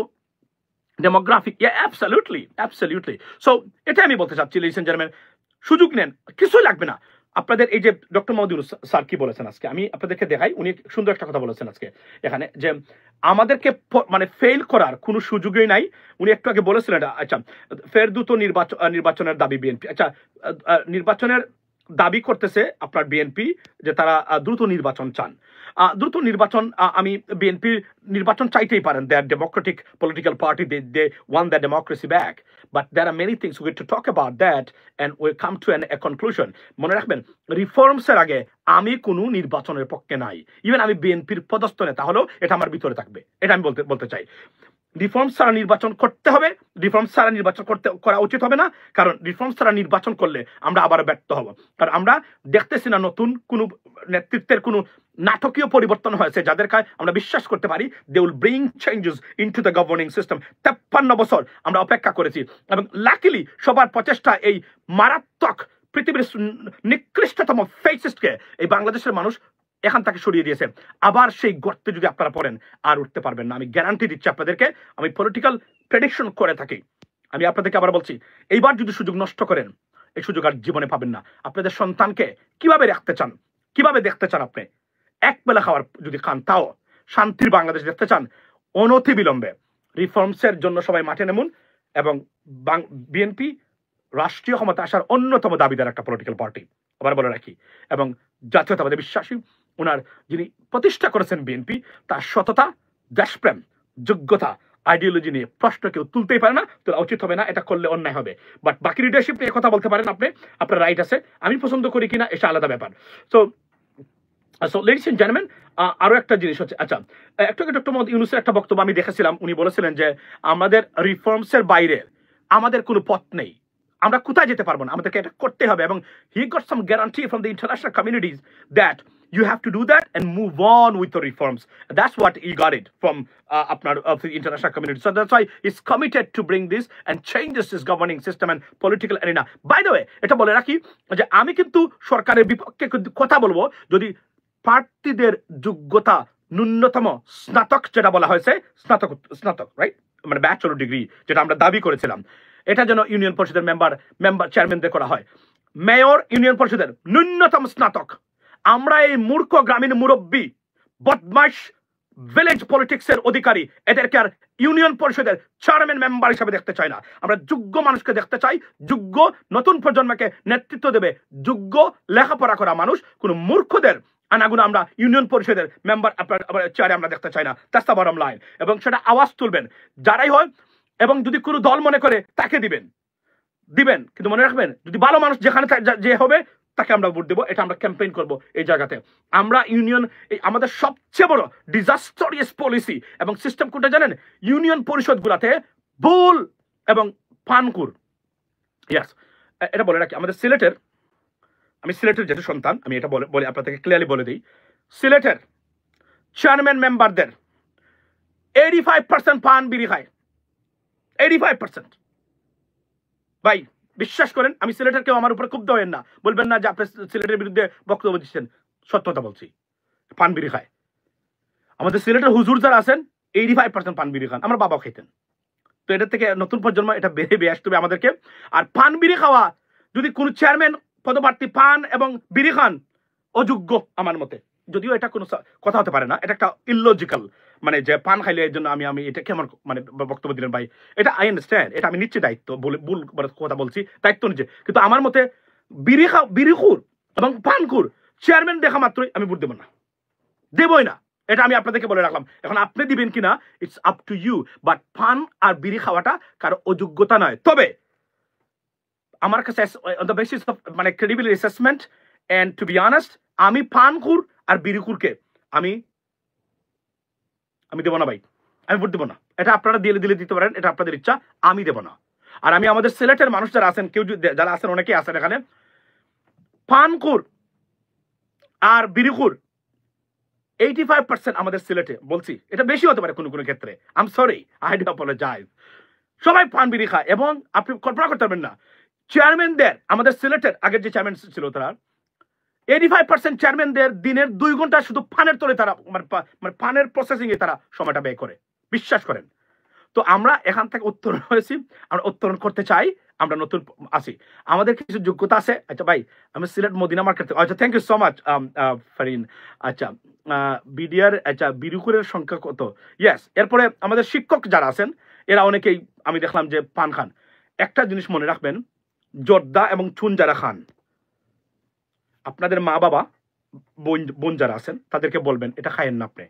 demographic, yeah, absolutely. So এটা আমি বলতে চাচ্ছি, ladies and gentlemen, সুযোগ নেন, কিছুই লাগবে না। আপনাদের এই যে ডক্টর মাহমুদ ইউনূস স্যার কি বলেছেন আজকে, আমি আপনাদেরকে দেখাই, উনি সুন্দর একটা কথা বলেছেন আজকে এখানে, যে আমাদেরকে ফেল করার কোনো সুযোগই নাই। উনি একটু আগে বলেছিলেন, আচ্ছা ফের দ্রুত নির্বাচনের দাবি বিএনপি, আচ্ছা নির্বাচনের দাবি করতেছে আপনার বিএনপি, যে তারা দ্রুত নির্বাচন চান। দ্রুত নির্বাচন, আমি বিএনপির নির্বাচন চাইতেই পারেন, they are democratic political party, they won the democracy back, but there are many things we to talk about that and we come to a conclusion. মনে রাখবেন, রিফর্মসের আগে আমি কোনো নির্বাচনের পক্ষে নাই, ইভেন আমি বিএনপির পদস্থ নেতা হলেও এটা আমার ভিতরে থাকবে, এটা আমি বলতে চাই। রিফর্ম ছাড়া নির্বাচন করতে হবে, রিফর্ম ছাড়া নির্বাচন করা উচিত হবে না, কারণ রিফর্ম ছাড়া নির্বাচন করলে আমরা আবার ব্যর্থ হব। কারণ আমরা দেখতেছি না নতুন কোনো নেতৃত্বের কোনো নাটকীয় পরিবর্তন হয়েছে, যাদের কাছে আমরা বিশ্বাস করতে পারি they will bring changes into the governing system. 53 বছর আমরা অপেক্ষা করেছি, এবং লাকিলি সবার প্রচেষ্টা এই মারাত্মক পৃথিবীর নিকৃষ্টতম ফেসিস্টকে এই বাংলাদেশের মানুষ এখান থেকে সরিয়ে দিয়েছে। আবার সেই গর্তে যদি আপনারা পড়েন আর উঠতে পারবেন না, আমি গ্যারান্টি দিচ্ছি আপনাদেরকে। আমি পলিটিক্যাল প্রেডিকশন করে থাকি, আমি আপনাদেরকে আবার বলছি, এইবার যদি সুযোগ নষ্ট করেন, এই সুযোগ আর জীবনে পাবেন না। আপনাদের সন্তানকে কিভাবে রাখতে চান, কিভাবে দেখতে চান, আপনি এক বেলা খাওয়ার যদি খান, তাও শান্তির বাংলাদেশ দেখতে চান, অনতি বিলম্বে রিফর্মসের জন্য সবাই মাঠে নামুন। এবং বিএনপি রাষ্ট্রীয় ক্ষমতা আসার অন্যতম দাবিদার একটা পলিটিক্যাল পার্টি, আবার বলে রাখি, এবং জাতীয়তাবাদে বিশ্বাসী। ওনার যিনি প্রতিষ্ঠা করেছেন বিএনপি, তার সততা, দেশপ্রেম, যোগ্যতা, আইডিওলজি নিয়ে প্রশ্ন কেউ তুলতেই পারে না, তোলা উচিত হবে না, এটা করলে অন্যায় হবে। বাট বাকি লিডারশিপ নিয়ে কথা বলতে পারেন আপনি, আপনার রাইট আছে। আমি পছন্দ করি কিনা এটা আলাদা ব্যাপার। সো লেডিস এন্ড জেন্টলম্যান, আরো একটা জিনিস হচ্ছে, আচ্ছা একটু আগে ডক্টর মোহাম্মদ ইউনূসের একটা বক্তব্য আমি দেখেছিলাম, উনি বলেছিলেন যে আমাদের রিফর্মসের বাইরে আমাদের কোনো পথ নেই, আমরা কোথায় যেতে পারবো না, আমাদেরকে এটা করতে হবে। এবং he got some guarantee from the international communities that you have to do that and move on with the reforms. That's what he got it from the international community. So that's why he's committed to bring this and changes this governing system and political arena. By the way, এটা বলে রাখি যে আমি কিন্তু সরকারের বিপক্ষে কথা বলবো যদি প্রার্থীদের যোগ্যতা ন্যূনতম স্নাতক, যেটা বলা হয়েছে স্নাতক, রাইট, মানে ব্যাচেলর ডিগ্রি যেটা আমরা দাবি করেছিলাম, এটা যেন ইউনিয়ন পরিষদের মেম্বার চেয়ারম্যানদের করা হয়। মেয়র ইউনিয়ন পরিষদের ন্যূনতম স্নাতক। আমরা এই মূর্খ গ্রামীণ মুরব্বী বদমাইশ ভিলেজ পলিটিক্সের অধিকারী এদেরকে আর ইউনিয়ন পরিষদের চেয়ারম্যান মেম্বার হিসেবে দেখতে চাই না। আমরা যোগ্য মানুষকে দেখতে চাই, যোগ্য নতুন প্রজন্মকে নেতৃত্ব দেবে, যোগ্য লেখাপড়া করা মানুষ। কোন মূর্খদের আনাগুনা আমরা ইউনিয়ন পরিষদের মেম্বার চেয়ারে আমরা দেখতে চাই না। That's the bottom line. এবং সেটা আওয়াজ তুলবেন যারাই হয়, এবং যদি কোনো দল মনে করে তাকে দিবেন, কিন্তু মনে রাখবেন যদি ভালো মানুষ যেখানে যে হবে তাকে আমরা ভোট দেবো। এটা আমরা ক্যাম্পেইন করব এই জায়গাতে। আমরা ইউনিয়ন, আমাদের সবচেয়ে বড় ডিজাস্টারিয়াস পলিসি এবং সিস্টেম কোনটা জানেন? ইউনিয়ন পরিষদ গুলাতে ভুল এবং পানকুর। ইয়াস, এটা বলে রাখি, আমাদের সিলেটের, আমি সিলেটের যেহেতু সন্তান, আমি এটা বলে আপনাদেরকে ক্লিয়ারলি বলে দিই, সিলেটের চেয়ারম্যান মেম্বারদের 85% পান বিড়ি খায়। 85%। ভাই বিশ্বাস করেন, আমি সিলেটের, কেউ আমার উপরে ক্ষুব্ধ হবেন না, বলবেন না যে আপনি সিলেটের বিরুদ্ধে বক্তব্য দিচ্ছেন। সত্যতা বলছি, পান বিড়ি খায়। আমাদের সিলেটের হুজুর যারা আছেন 85% পান বিড়ি খান। আমার বাবা খেতেন। তো এটা থেকে নতুন প্রজন্ম এটা বেড়ে আসতে আমাদেরকে। আর পান বিড়ি খাওয়া, যদি কোন চেয়ারম্যান পদপ্রার্থী পান এবং বিড়ি খান, অযোগ্য আমার মতে। যদিও এটা কোনো কথা হতে পারে না, এটা একটা ইললজিক্যাল, মানে যে পান খাইলে এর জন্য আমি এটা কেমন মানে বক্তব্য দিলেন ভাই। এটা আই আন্ডারস্ট্যান্ড, এটা আমি নিচ্ছি দায়িত্ব, ভুল কথা বলছি, দায়িত্ব নিচ্ছে। কিন্তু আমার মতে বিড়িখুর এবং পানকুর চেয়ারম্যান দেখা মাত্রই আমি ভোট দেবো না, দেবই না। এটা আমি আপনাদেরকে বলে রাখলাম। এখন আপনি দিবেন কিনা it's up to you, but পান আর বিড়ি খাওয়াটা কারো অযোগ্যতা নয়। তবে আমার কাছে অন দ্য বেসিস অফ মানে credible assessment and to be honest, আমি পানকুর আর বিড়িকুরকে আমি দেবো না ভাই, আমি ভোট দেবো না। এটা আপনারা দিলে দিতে পারেন, এটা আপনাদের ইচ্ছা, আমি দেবো না। আর আমি আমাদের সিলেটের মানুষ যারা আছেন, কেউ যারা আছেন, অনেকেই আছেন এখানে, পানকুর আর বিড়িকুর 85% আমাদের সিলেটে, বলছি এটা বেশি হতে পারে কোনো কোনো ক্ষেত্রে, I am sorry, I do apologise, সবাই পান বিড়ি খায়। এবং আপনি কল্পনা করতে পারবেন না, চেয়ারম্যানদের, আমাদের সিলেটের আগের যে চেয়ারম্যান ছিল তারা 85% চেয়ারম্যানদের দিনের 2 ঘন্টা শুধু পানের তলে তারা মানে পানের প্রসেসিং এ তারা সময়টা ব্যয় করে, বিশ্বাস করেন। তো আমরা এখান থেকে উত্তরণ হয়েছি, আমরা উত্তরণ করতে চাই, আমরা নতুন আছি, আমাদের কিছু যোগ্যতা আছে। আচ্ছা ভাই, আমি সিলেট মদিনা মার্কেট থেকে, আচ্ছা thank you so much Farin. আচ্ছা বিডিআর, আচ্ছা বিরুকুরের সংখ্যা কত? ইয়েস। এরপরে আমাদের শিক্ষক যারা আছেন এরা অনেকেই আমি দেখলাম যে পান খান। একটা জিনিস মনে রাখবেন, জর্দা এবং চুন যারা খান, আপনাদের মা বাবা বোন যারা আছেন তাদেরকে বলবেন এটা খায়েন না আপনি।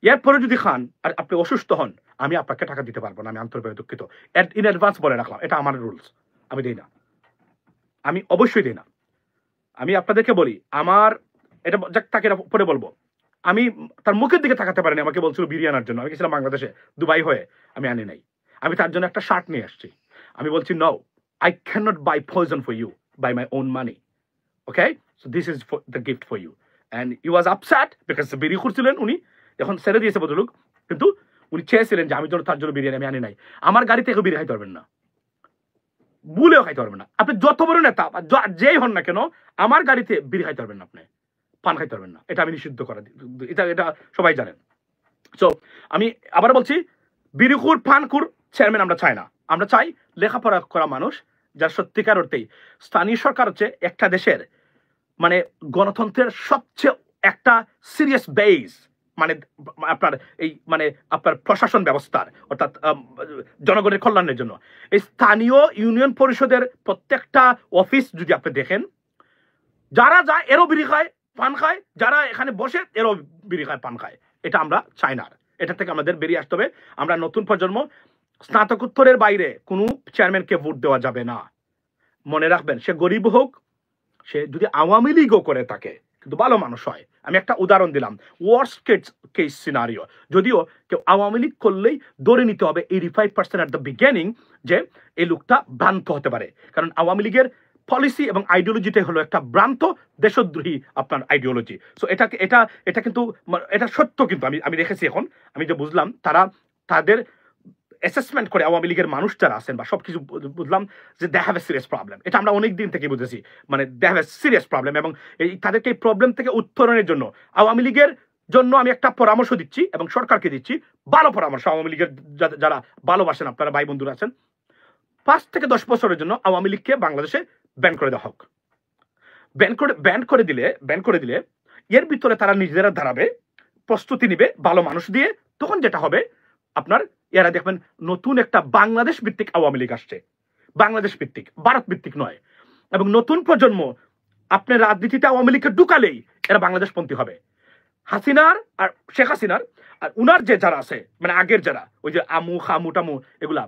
এরপরে যদি খান আর আপনি অসুস্থ হন, আমি আপনাকে টাকা দিতে পারবো না, আমি আন্তরিকভাবে দুঃখিত, ইন অ্যাডভান্স বলে রাখলাম, এটা আমার রুলস, আমি দিই না, আমি অবশ্যই দিই না। আমি আপনাদেরকে বলি, আমার এটা তাকে পরে বলবো, আমি তার মুখের দিকে তাকাতে পারিনি, আমাকে বলছিল বিরিয়ানি আনার জন্য, আমি গেছিলাম বাংলাদেশে, দুবাই হয়ে, আমি আনি নাই। আমি তার জন্য একটা শার্ট নিয়ে আসছি, আমি বলছি no, I can not buy poison for you by my own money, okay, so this is the gift for you. And I was upset because বিড়ি করছিলেন উনি, এখন ছেড়ে দিয়েছে ভদ্রলোক, কিন্তু উনি চেয়েছিলেন যে আমি যেন তার জন্য বিরিয়ানি আমি আনি নাই। আমার গাড়ি থেকে বিরিয়ানি খাইতে পারবেন না, ভুলেও খাইতে পারবেন না, আপনি যত বড় নেতা যেই হন না কেন, আমার গাড়িতে বিড়ি খাইতে পারবেন না, আপনি পান খাইতে পারবেন না, এটা আমি নিষিদ্ধ করা, এটা সবাই জানেন। সো আমি আবার বলছি, বিড়িখুর পানকুর চেয়ারম্যান আমরা চাই না, আমরা চাই লেখাপড়া করা মানুষ, যার সত্যিকার অর্থেই স্থানীয় সরকার হচ্ছে একটা দেশের মানে গণতন্ত্রের সবচেয়ে একটা সিরিয়াস বেস, মানে আপনার এই মানে আপনার প্রশাসন ব্যবস্থার, অর্থাৎ জনগণের কল্যাণের জন্য এই স্থানীয় ইউনিয়ন পরিষদের প্রত্যেকটা অফিস যদি আপনি দেখেন, যারা যায় এরও বিড়ি খায় পান খায়, যারা এখানে বসে এরও বিড়ি খায় পান খায়, এটা আমরা চাই না। এটা থেকে আমাদের বেরিয়ে আসতে হবে। আমরা নতুন প্রজন্ম, স্নাতকোত্তরের বাইরে কোনো চেয়ারম্যানকে ভোট দেওয়া যাবে না, মনে রাখবেন, সে গরিব হোক, সে যদি আওয়ামী লীগও করে থাকে কিন্তু ভালো মানুষ হয়। আমি একটা উদাহরণ দিলাম, ওয়ার্স্ট কেস সিনারিও, যদিও কেউ আওয়ামী লীগ করলেই ধরে নিতে হবে 85% এট দ্য বিগিনিং যে এই লোকটা ভ্রান্ত হতে পারে, কারণ আওয়ামী লীগের পলিসি এবং আইডিওলজিটাই হলো একটা ভ্রান্ত দেশদ্রোহী আপনার আইডিওলজি। সো এটা কিন্তু এটা সত্য, কিন্তু আমি দেখেছি, এখন আমি যে বুঝলাম তাদের অ্যাসেসমেন্ট করে আওয়ামী লীগের মানুষ যারা আছেন বা সবকিছু বুঝলাম যে they have a serious problem. এটা আমরা অনেক দিন থেকে বুঝেছি, মানে they have a serious problem, এবং এই তাদেরকে এই প্রবলেম থেকে উত্তরণের জন্য আওয়ামী লীগের জন্য আমি একটা পরামর্শ দিচ্ছি এবং সরকারকে দিচ্ছি, ভালো পরামর্শ। আওয়ামী লীগের যারা ভালোবাসেন আপনারা ভাই বন্ধুরা আছেন, 5 থেকে 10 বছরের জন্য আওয়ামী লীগকে বাংলাদেশে ব্যান করে দেওয়া হোক। ব্যান করে দিলে এর ভিতরে তারা নিজেরা দাঁড়াবে, প্রস্তুতি নিবে ভালো মানুষ দিয়ে। তখন যেটা হবে আপনার, এরা দেখবেন নতুন একটা বাংলাদেশ ভিত্তিক আওয়ামী লীগ আসছে, বাংলাদেশ ভিত্তিক, ভারত ভিত্তিক নয়। এবং নতুন প্রজন্ম আপনার রাজনীতিতে আওয়ামী লীগকে ঢুকালেই এরা বাংলাদেশপন্থী হবে। হাসিনার আর শেখ হাসিনার আর উনার যে যারা আছে, মানে আগের যারা, ওই যে আমু খামু টামু এগুলা,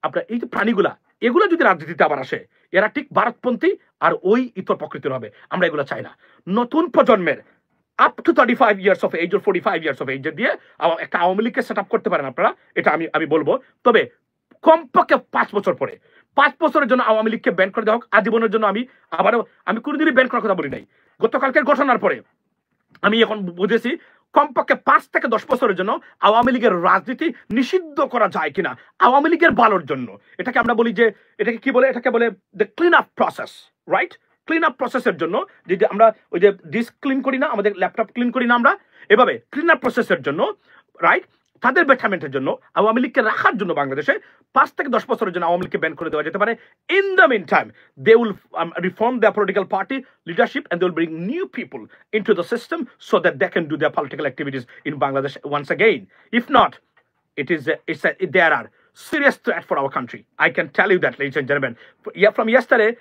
আপনার এই যে প্রাণীগুলা, এগুলা যদি রাজনীতিতে আবার আসে, এরা ঠিক ভারতপন্থী আর ওই ইতর প্রকৃতির হবে। আমরা এগুলা চাই না। নতুন প্রজন্মের up to 35 years of age, 45 years of age দিয়ে একটা আওয়ামী লীগকে সেট আপ করতে পারেন আপনারা, এটা আমি বলবো। তবে কমপক্ষে 5 বছর পরে, 5 বছরের জন্য আওয়ামী লীগকে ব্যান করে দেওয়া হোক আজীবনের জন্য। আমি কোনোদিনই ব্যান করার কথা বলি নাই। গতকালকের ঘটনার পরে আমি এখন বুঝেছি কমপক্ষে 5 থেকে 10 বছরের জন্য আওয়ামী লীগের রাজনীতি নিষিদ্ধ করা যায় কিনা, আওয়ামী লীগের ভালোর জন্য। এটাকে আমরা বলি যে, এটাকে কি বলে, এটাকে বলে the clean up process, right? Clean up প্রসেসের জন্য যদি আমরা ওই যে ডিস্ক ক্লিন করি না, আমাদের ল্যাপটপ ক্লিন করি না, আমরা এভাবে ক্লিন আপ প্রসেসের জন্য, রাইট, তাদের বেটারমেন্টের জন্য আওয়ামী লীগকে রাখার জন্য বাংলাদেশে 5 থেকে 10 বছরের জন্য আওয়ামী লীগকে ব্যান করে দেওয়া যেতে পারে। In the mean time they will reform their political party leadership and they will bring new people into the system so that they can do their political activities in Bangladesh once again. If not, there are serious threat for our country. I can tell you that, ladies and gentlemen. From yesterday,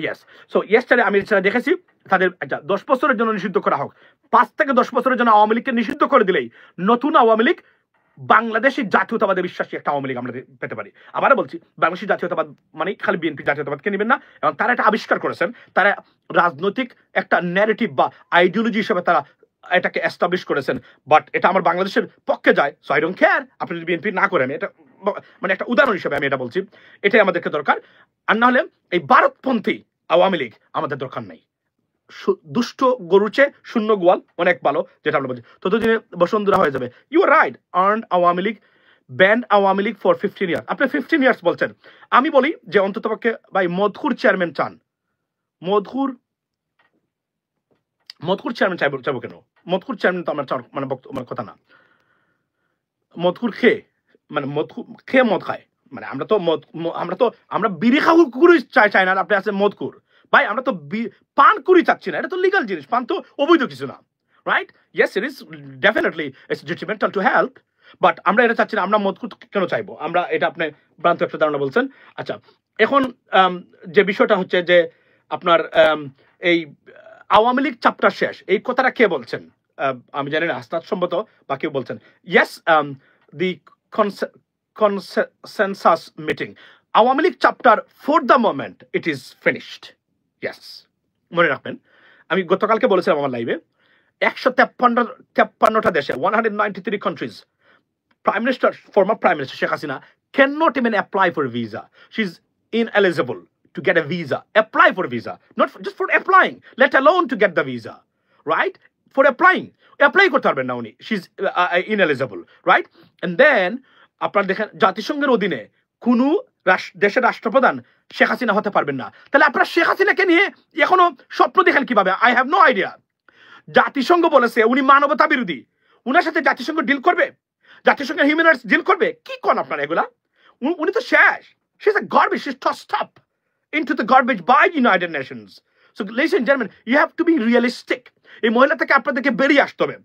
yes. So yesterday আমি দেখেছি তাদের 10 বছরের জন্য নিষিদ্ধ করা হোক। 5 থেকে 10 বছরের জন্য আওয়ামী লীগকে নিষিদ্ধ করে দিলেই নতুন আওয়ামী লীগ, বাংলাদেশি জাতীয়তাবাদে বিশ্বাসী একটা আওয়ামী লীগ আমরা পেতে পারি। আবার বলছি, বাংলাদেশি জাতীয়তাবাদ মানে খালি বিএনপি জাতীয়তাবাদকে নেবেন না। এবং তারা এটা আবিষ্কার করেছেন, তারা রাজনৈতিক একটা ন্যারেটিভ বা আইডিওলজি হিসেবে তারা এটাকে এস্টাবলিশ করেছেন। বাট এটা আমার বাংলাদেশের পক্ষে যায়, সো আই ডোন্ট কেয়ার আপনি যদি বিএনপি না করেন। এটা মানে একটা উদাহরণ হিসেবে আমি এটা বলছি, এটাই আমাদেরকে দরকার। আর না হলে এই ভারতপন্থী আওয়ামী লীগ আমাদের দরকার নাই। দুষ্ট গরুর চেয়ে শূন্য গোয়াল অনেক ভালো, যেটা আমরা বলছি, ততদিনে বসুন্ধরা হয়ে যাবে। You are right, earn Awami League, banned Awami League for 15 years. আপনি 15 ইয়ার্স বলছেন, আমি বলি যে অন্তত পক্ষে ভাই মধুর চেয়ারম্যান চান, মধুর চেয়ারম্যান চাইবো কেন? মধুর চেয়ারম্যান তো আমার মানে আমার কথা না। মধুর খেয়ে মানে মদ খায়, মানে আমরা বিড়ি খাওয়া চাই না। আপনি আছেন মধুর ভাই, আমরা তো পান করি চাচ্ছি না, এটা তো লিগাল জিনিস, পান তো অবৈধ কিছু না, right? Yes, it is definitely it's ডিট্রিমেন্টাল to health, but আমরা এটা চাচ্ছি না। আমরা মধুর কেন চাইবো? আমরা এটা আপনি ভ্রান্ত একটা ধারণা বলছেন। আচ্ছা, এখন যে বিষয়টা হচ্ছে যে আপনার এই আওয়ামী লীগ চ্যাপ্টার শেষ, এই কথাটা কে বলছেন? আমি জানি না, হাসনাত সম্ভবত বা কেউ বলছেন। Yes, the consensus meeting, Awami League chapter for the moment it is finished. Yes, মনে রাখবেন, আমি গতকালকে বলেছিলাম আমার লাইভে, 153টা দেশে, 193 countries, Prime Minister, former Prime Minister Sheikh Hasina cannot even apply for a visa. She's ineligible to get a visa. Apply for a visa, not just for applying, let alone to get the visa, right? For applying, apply করতে পারবেন না উনি, she's ineligible, right? And then আপনারা দেখেন জাতিসংঘের অধীনে কোনো দেশের রাষ্ট্রপ্রধান শেখ হাসিনা হতে পারবেন না। তাহলে আপনারা শেখ হাসিনাকে নিয়ে এখনো স্বপ্ন দেখেন কিভাবে? I have no idea. জাতিসংঘ বলেছে উনি মানবতা বিরোধী, উনার সাথে জাতিসংঘ ডিল করবে, জাতিসংঘের হিউম্যান রাইটস ডিল করবে? কি কোন আপনারা এগুলা? উনি তো শেষ। She's a garbage, she's tossed up into the garbage by United Nations. So ladies and gentlemen, you have to be realistic. এই মহিলা থেকে আপনাদেরকে বেরিয়ে আসতে হবে।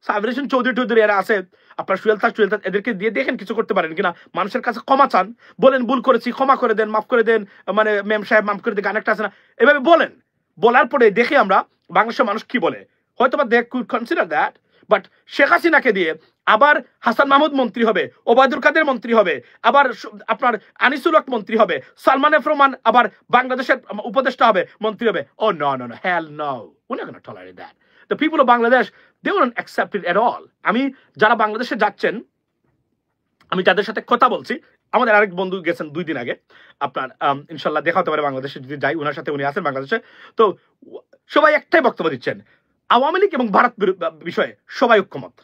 সাবরেশন চৌধুরী এরা আছে, আপনার সুয়েল তাক এদেরকে দিয়ে দেখেন কিছু করতে পারেন কিনা। মানুষের কাছে ক্ষমা চান, বলেন ভুল করেছি, ক্ষমা করে দেন, মাফ করে দেন, মানে মেম সাহেব মাফ করে দেন, গান একটা আছে না, এভাবে বলেন। বলার পরে দেখে আমরা বাংলাদেশের মানুষ কি বলে, হয়তো বা they could consider that. But Sheikh হাসিনাকে দিয়ে আবার হাসান মাহমুদ মন্ত্রী হবে, ওবায়দুল কাদের মন্ত্রী হবে, আবার আপনার আনিসুল হক মন্ত্রী হবে, সালমান এফ রহমান আবার বাংলাদেশের উপদেষ্টা হবে, মন্ত্রী হবে। Oh no no no, hell no, we're not going to tolerate that. The people of Bangladesh, they won't accept it at all. আমি যারা বাংলাদেশে যাচ্ছেন, আমি যাদের সাথে কথা বলছি, আমাদের আরেক বন্ধু গেছেন 2 দিন আগে, আপনার ইনশাল্লাহ দেখা হতে পারে বাংলাদেশে যদি যাই, ওনার সাথে উনি আছেন বাংলাদেশে। তো সবাই একটাই বক্তব্য দিচ্ছেন, আওয়ামী লীগ এবং ভারত বিষয়ে সবাই ঐক্যমত।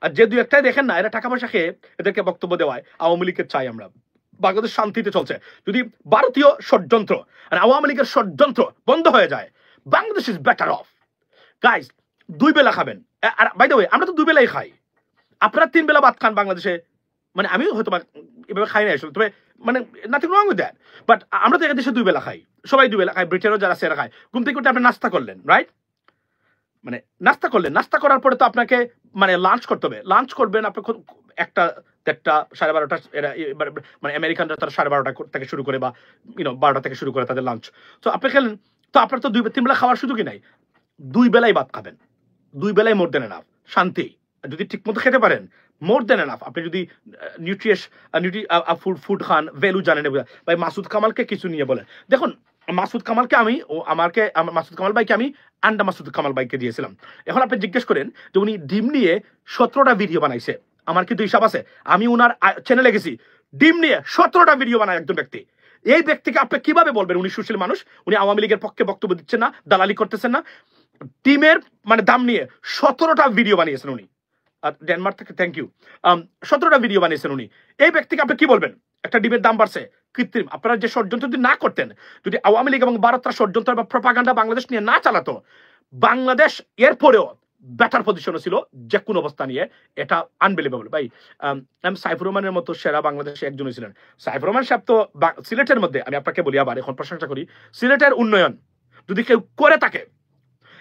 আর যে 2-1টাই দেখেন না, এরা টাকা পয়সা খেয়ে এদেরকে বক্তব্য দেওয়ায় আওয়ামী লীগকে চাই আমরা। বাংলাদেশ শান্তিতে চলছে, যদি ভারতীয় ষড়যন্ত্র আর আওয়ামী লীগের ষড়যন্ত্র বন্ধ হয়ে যায়, Bangladesh is better of. Guys, 2 বেলা খাবেন। আর বাই দ্য ওয়ে আমরা তো 2 বেলাই খাই, আপনারা 3 বেলা ভাত খান বাংলাদেশে, মানে আমিও হয়তো এভাবে খাই না আসলে, তবে মানে nothing wrong with that, but আমরা তো দেশে 2 বেলা খাই, সবাই 2 বেলা খাই, ব্রিটেনও যারা সেরা খায়। ঘুম থেকে উঠে আপনি নাস্তা করলেন, রাইট? মানে নাস্তা করলেন, নাস্তা করার পরে তো আপনাকে মানে লাঞ্চ করতে হবে, লাঞ্চ করবেন আপনি 1টা 1:30 12:30 এরা মানে আমেরিকানরা তারা 12:30 থেকে শুরু করে বা 12টা থেকে শুরু করে তাদের লাঞ্চ। তো আপনি খেলেন, তো আপনার তো 3 বেলা খাওয়ার সুযোগই নাই, 2 বেলাই ভাত খাবেন, 2 বেলাই মোর দেন এনাফ, শান্তি। যদি ঠিক মতো খেতে পারেন মোর দেন এনাফ। আপনি যদি ফুড খান, ভ্যালু জানেন। ভাই মাসুদ কামালকে কিছু নিয়ে বলেন, দেখুন মাসুদ কামালকে মাসুদ কামাল ভাইকে আমি আন্ডা মাসুদ কামাল ভাইকে দিয়েছিলাম। এখন আপনি জিজ্ঞেস করেন যে উনি ডিম নিয়ে 17টা ভিডিও বানাইছে, আমার কিন্তু হিসাব আছে, আমি উনার চ্যানেলে গেছি, ডিম নিয়ে 17টা ভিডিও বানায় একজন ব্যক্তি। এই ব্যক্তিকে আপনি কিভাবে বলবেন উনি সুশীল মানুষ, উনি আওয়ামী লীগের পক্ষে বক্তব্য দিচ্ছেন না, দালালি করতেছেন না? ডিমের মানে দাম নিয়ে 17টা ভিডিও বানিয়েছেন উনি, ডেনমার্ক থেকে, থ্যাংক ইউ। 17টা ভিডিও বানিয়েছেন উনি। এই ব্যক্তিকে আপনি কি বলবেন? একটা ডিমের দাম বাড়ছে, কৃত্রিম। আপনারা যে ষড়যন্ত্র যদি না করতেন, যদি আওয়ামী লীগ এবং ভারতরা ষড়যন্ত্র বা প্রপাগান্ডা বাংলাদেশ নিয়ে না চালাতো, বাংলাদেশ এরপরেও বেটার পজিশনে ছিল যে কোনো অবস্থা নিয়ে। এটা আনবিলিভেবল ভাই। সাইফুর রহমানের মতো সেরা বাংলাদেশে একজনই ছিলেন। সাইফুর রহমান সাহেব তো সিলেটের মধ্যে, আমি আপনাকে বলি আবার, এখন প্রশংসা করি, সিলেটের উন্নয়ন যদি কেউ করে থাকে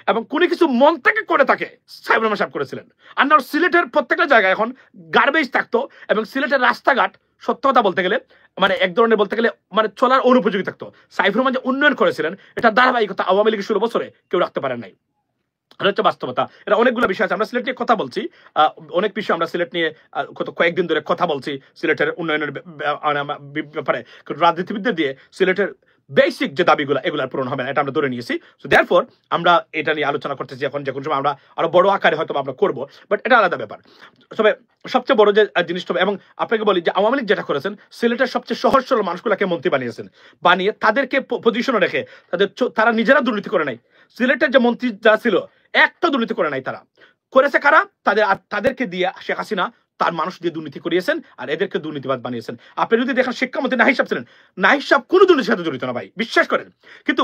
এবং কোনো কিছু মন থেকে করে থাকে, সাইফুর রহমান সাহেব করেছিলেন। আর না সিলেটের প্রত্যেকটা জায়গায় এখন গার্বেজ থাকতো, এবং সিলেটের রাস্তাঘাট সত্য কথা বলতে গেলে মানে এক ধরনের বলতে গেলে মানে চলার অনুপযোগী থাকতো। সাইফুর রহমান যে উন্নয়ন করেছিলেন, এটা ধারাবাহিকতা আওয়ামী লীগের 16 বছরে কেউ রাখতে পারেন নাই। এটা হচ্ছে বাস্তবতা। এটা অনেকগুলো বিষয় আছে, আমরা সিলেট নিয়ে কথা বলছি, অনেক বিষয় আমরা সিলেট নিয়ে কয়েকদিন ধরে কথা বলছি, সিলেটের উন্নয়নের ব্যাপারে। রাজনীতিবিদদের দিয়ে সিলেটের বেসিক যে দাবিগুলো এগুলো পূরণ হবে না, এটা আমরা ধরে নিয়েছি। সো দেয়ারফর আমরা এটা নিয়ে আলোচনা করতেছি এখন, যে কোনো সময় আমরা আরো বড় আকারে হয়তো আমরা করবো, বাট এটা আলাদা ব্যাপার। তবে সবচেয়ে বড় যে জিনিসটা, এবং আপনাকে বলি যে আওয়ামী লীগ যেটা করেছেন, সিলেটের সবচেয়ে সহজ সরল মানুষগুলোকে মন্ত্রী বানিয়েছেন, বানিয়ে তাদেরকে পজিশনে রেখে তারা নিজেরা দুর্নীতি করে নাই। সিলেটের যে মন্ত্রী যারা ছিল একটা দুর্নীতি করে নাই, তারা করেছে কারা? তাদেরকে দিয়ে শেখ হাসিনা তার মানুষ দিয়ে দুর্নীতি করিয়েছেন, আর এদেরকে দুর্নীতিবাদ বানিয়েছেন। আপনি যদি দেখেন শিক্ষামন্ত্রী নাহিদ সাহেব ছিলেন, নাহিদ সাহেব কোনো দুর্নীতির সাথে জড়িত না ভাই, বিশ্বাস করেন। কিন্তু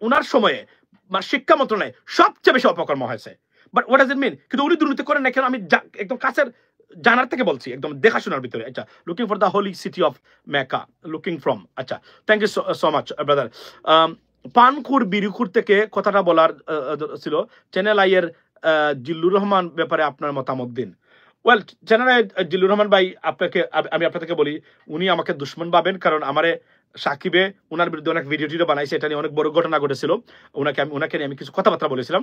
উনার সময়ে মানে শিক্ষা মন্ত্রণালয়ে সবচেয়ে বেশি অপকর্ম হয়েছে। বাট হোয়াট ডাজ ইট মিন? কিন্তু উনি দুর্নীতি করেন না কেন? আমি একদম কাছের জানার থেকে বলছি, একদম দেখাশোনার ভিতরে। আচ্ছা, looking for the holy city of Mecca, looking from. আচ্ছা, thank you so much brother. পানকুর বিরিকুর থেকে কথাটা বলার ছিল, চ্যানেল আইয়ের জিল্লুর রহমান ব্যাপারে আপনার মতামত দিন। Well, channel I Zillur Rahman ভাই, আমি আপনাকে বলি, উনি আমাকে দুশ্মন ভাবেন, কারণ আমারে সাকিবে ওনার বিরুদ্ধে অনেক ভিডিও টিডিও বানাইছে, এটা নিয়ে অনেক বড় ঘটনা ঘটেছিল, ওনাকে নিয়ে আমি কিছু কথাবার্তা বলেছিলাম।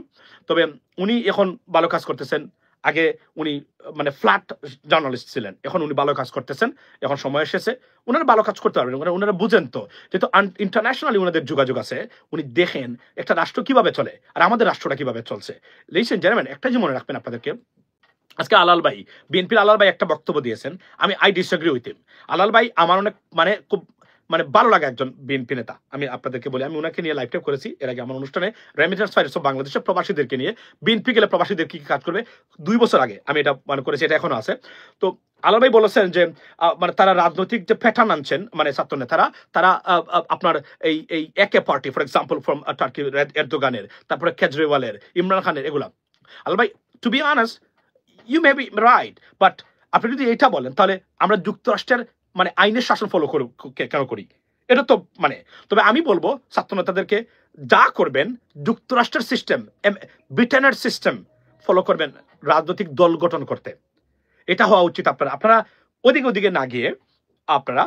তবে উনি এখন ভালো কাজ করতেছেন। আগে উনি মানে ফ্ল্যাট জার্নালিস্ট ছিলেন, এখন উনি ভালো কাজ করতেছেন। এখন সময় এসেছে ওনারা ভালো কাজ করতে পারবেন, ওনারা বুঝেন তো, যেহেতু ইন্টারন্যাশনালি ওনাদের যোগাযোগ আছে, উনি দেখেন একটা রাষ্ট্র কিভাবে চলে আর আমাদের রাষ্ট্রটা কিভাবে চলছে। লিসেন জেন্টলম্যান, একটা যে মনে রাখবেন আপনাদেরকে, আজকে আলাল ভাই, বিএনপির আলাল ভাই একটা বক্তব্য দিয়েছেন, আমি ডিসএগ্রি উইথ হিম। আলাল ভাই আমার অনেক মানে খুব মানে ভালো লাগে একজন বিএনপি নেতা। আমি আপনাদেরকে বলি, আমি ওনাকে নিয়ে লাইভ টাইপ করেছি এর আগে আমার অনুষ্ঠানে, রেমিটেন্স ফাইন্যান্স অফ বাংলাদেশের প্রবাসীদেরকে নিয়ে, বিএনপি গেলে প্রবাসীদের কি কাজ করবে, 2 বছর আগে আমি এটা মানে করেছি, এটা এখনো আছে। তো আলাল ভাই বলেছেন যে মানে তারা রাজনৈতিক যে প্যাটার্ন আনছেন, মানে ছাত্র নেতারা, তারা আপনার এই একে party, for example from Turkey এরদোগানের, তারপরে কেজরিওয়ালের, ইমরান খানের, এগুলা। আলাল ভাই, to be honest, you may be right, but আপনি যদি এটা বলেন, তাহলে আমরা যুক্তরাষ্ট্রের মানে আইনের শাসন ফলো কেন করি? এটা তো মানে, তবে আমি বলবো ছাত্র নেতাদেরকে যা করবেন যুক্তরাষ্ট্রের সিস্টেম, ব্রিটেনের সিস্টেম ফলো করবেন রাজনৈতিক দল গঠন করতে। এটা হওয়া উচিত। আপনারা ওদিকে না গিয়ে আপনারা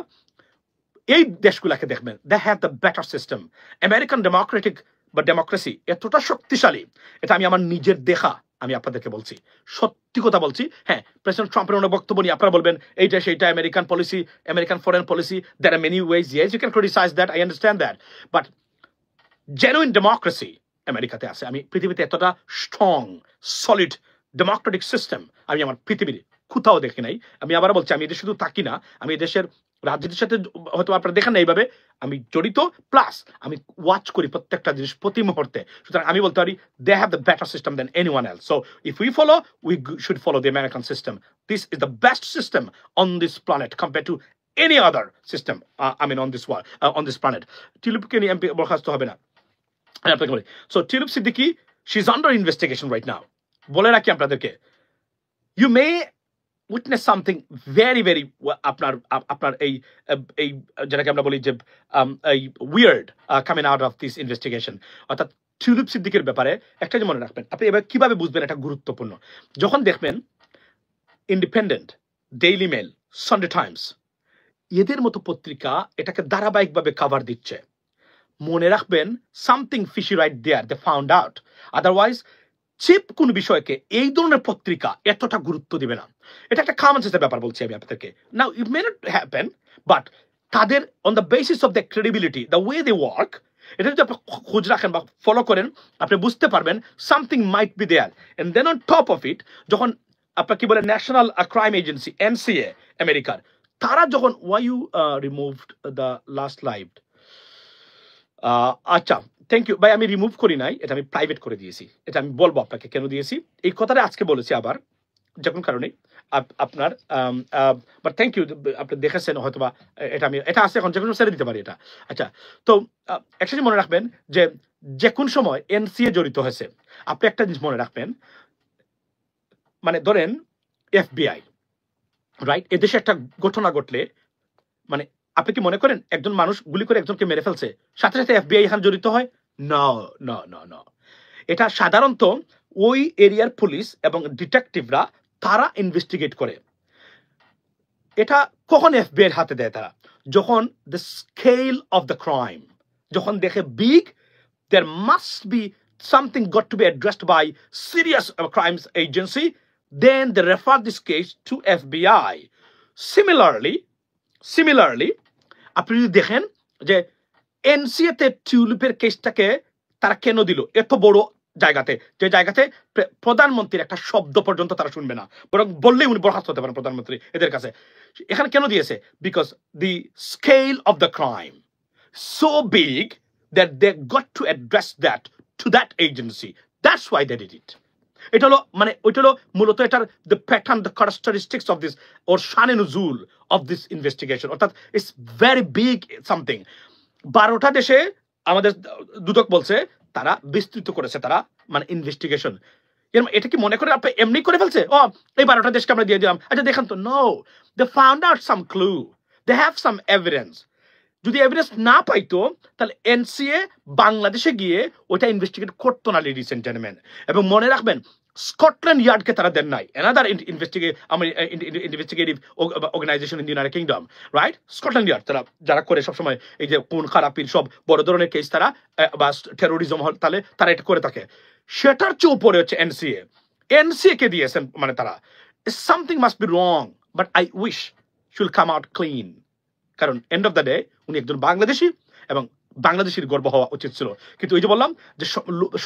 এই দেশগুলাকে দেখবেন, they have the better system. American democratic বা ডেমোক্রেসি এতটা শক্তিশালী, এটা আমি আমার নিজের দেখা, আমি আপনাদেরকে বলছি, সত্যি কথা বলছি। হ্যাঁ, প্রেসিডেন্ট ট্রাম্পের অনেক বক্তব্য নিয়ে আপনারা বলবেন এইটা সেইটা, American policy, American foreign policy, there are many ways, yes you can criticise that, I understand that, but genuine democracy আমেরিকাতে আছে। আমি পৃথিবীতে এতটা স্ট্রং সলিড ডেমোক্রেটিক সিস্টেম আমি আমার পৃথিবীর কোথাও দেখি নাই। আমি আবার বলছি, আমি এদের শুধু থাকি না, আমি দেশের রাজনীতির সাথে হয়তো আপনারা দেখেন না এইভাবে, আমি জড়িত, প্লাস আমি ওয়াচ করি প্রত্যেকটা জিনিস প্রতি মুহূর্তে। সুতরাং আমি বলতে পারি they have the better system than anyone else. So if we follow, we should follow the American system. This is the best system on this planet compare to any other system, I mean on this world, on this planet. টিলুপকে নিয়ে এমপি বরখাস্ত হবে না, আপনাকে বলি। So Tulip Siddiqui she is under investigation right now. বলে রাখি আপনাদেরকে, you may witness something very very আপনার আপনার এই যেটাকে আমরা বলি যে এই weird coming out of this investigation. অর্থাৎ টিউলিপ সিদ্দিকের ব্যাপারে একটা যে মনে রাখবেন, আপনি এবার কিভাবে বুঝবেন এটা গুরুত্বপূর্ণ, যখন দেখবেন Independent, Daily Mail, Sunday Times এদের মতো পত্রিকা এটাকে ধারাবাহিকভাবে কাভার দিচ্ছে, মনে রাখবেন something fishy right there, they found out. Otherwise cheap কোন বিষয়কে এই ধরনের পত্রিকা এতটা গুরুত্ব দিবে না। এটা একটা কমন সেন্সের ব্যাপার বলছি আমি আপনাদেরকে। Now it may not happen, but তাদের on the basis of the credibility, the way they work, এটা যদি আপনি খোঁজ রাখেন বা ফলো করেন, আপনি বুঝতে পারবেন something might be there. And then on top of it, যখন আপনার কি বলে ন্যাশনাল ক্রাইম এজেন্সি এনসিএ আমেরিকার, তারা যখন why you removed the last live, আচ্ছা থ্যাংক ইউ ভাই, আমি রিমুভ করি নাই, এটা আমি প্রাইভেট করে দিয়েছি। এটা আমি বলবো আপনাকে কেন দিয়েছি, এই কথাটা আজকে বলেছি আবার, যে কোন কারণে আপনার বাট থ্যাংক ইউ, আপনি দেখেছেন হয়তো বা এটা আমি এটা আছে এখন যে কোনো ছেড়ে দিতে পারি এটা। আচ্ছা, তো একটা জিনিস মনে রাখবেন যে কোন সময় এনসিএ জড়িত হয়েছে, আপনি একটা জিনিস মনে রাখবেন, মানে ধরেন এফবিআই, রাইট, এদেশে একটা ঘটনা ঘটলে, মানে আপনি কি মনে করেন একজন মানুষ গুলি করে একজনকে মেরে ফেলছে সাথে সাথে এফবিআই এখানে জড়িত হয়? না না না না, এটা সাধারণত ওই এরিয়ার পুলিশ এবং ডিটেকটিভরা তারা ইনভেস্টিগেট করে। এটা কখন এফবিআই এর হাতে দেয়? তারা যখন the scale of the crime, যখন দেখে big, there must be something got to be addressed by serious crimes agency, then they refer this case to FBI. Similarly, আপনি যদি দেখেন যে এনসিএ তে টিউলিপের কেসটাকে তারা কেন দিল এত বড় জায়গাতে, যে জায়গাতে প্রধানমন্ত্রীর একটা শব্দ পর্যন্ত তারা শুনবে না, বরং বললেই উনি বরখাস্ত হতে পারেন প্রধানমন্ত্রী এদের কাছে। এখানে কেন দিয়েছে? Because the scale of the crime so big that they got to address that to that agency. That's why they did it. এটা হলো মানে ওইটা হলো মূলত এটার the pattern, the characteristics of this or শানে নুজুল of this investigation, অর্থাৎ it's very big something. 12টা দেশে আমাদের দুদক বলছে তারা বিস্তৃত করেছে, তারা মানে ইনভেস্টিগেশন। এটা কি মনে করে আপনি এমনি করে ফেলছে, ও এই 12টা দেশকে আমরা দিয়ে দিলাম, আচ্ছা দেখেন তো? No, they found out some clue, they have some evidence. যদি এভিডেন্স না পাইতো তাহলে এনসিএ বাংলাদেশে গিয়ে ওইটা ইনভেস্টিগেট করতো না, লেডিস এন্ড জেন্টলম্যান। এবং মনে রাখবেন স্কটল্যান্ড ইয়ার্ডকে তারা দেন নাই, another investigative organisation in the United Kingdom, right? Scotland Yard তারা যারা করে সবসময় এই যে কোন খারাপির সব বড় ধরনের কেস তারা বা টেরোরিজম তাহলে তারা এটা করে থাকে, সেটার চেয়ে উপরে হচ্ছে এনসিএ কে দিয়েছেন, মানে তারা something must be wrong, but I wish should come out clean. কারণ এন্ড অফ দ্য ডে উনি একজন বাংলাদেশি এবং বাংলাদেশির গর্ব হওয়া উচিত ছিল। কিন্তু ওই যে বললাম যে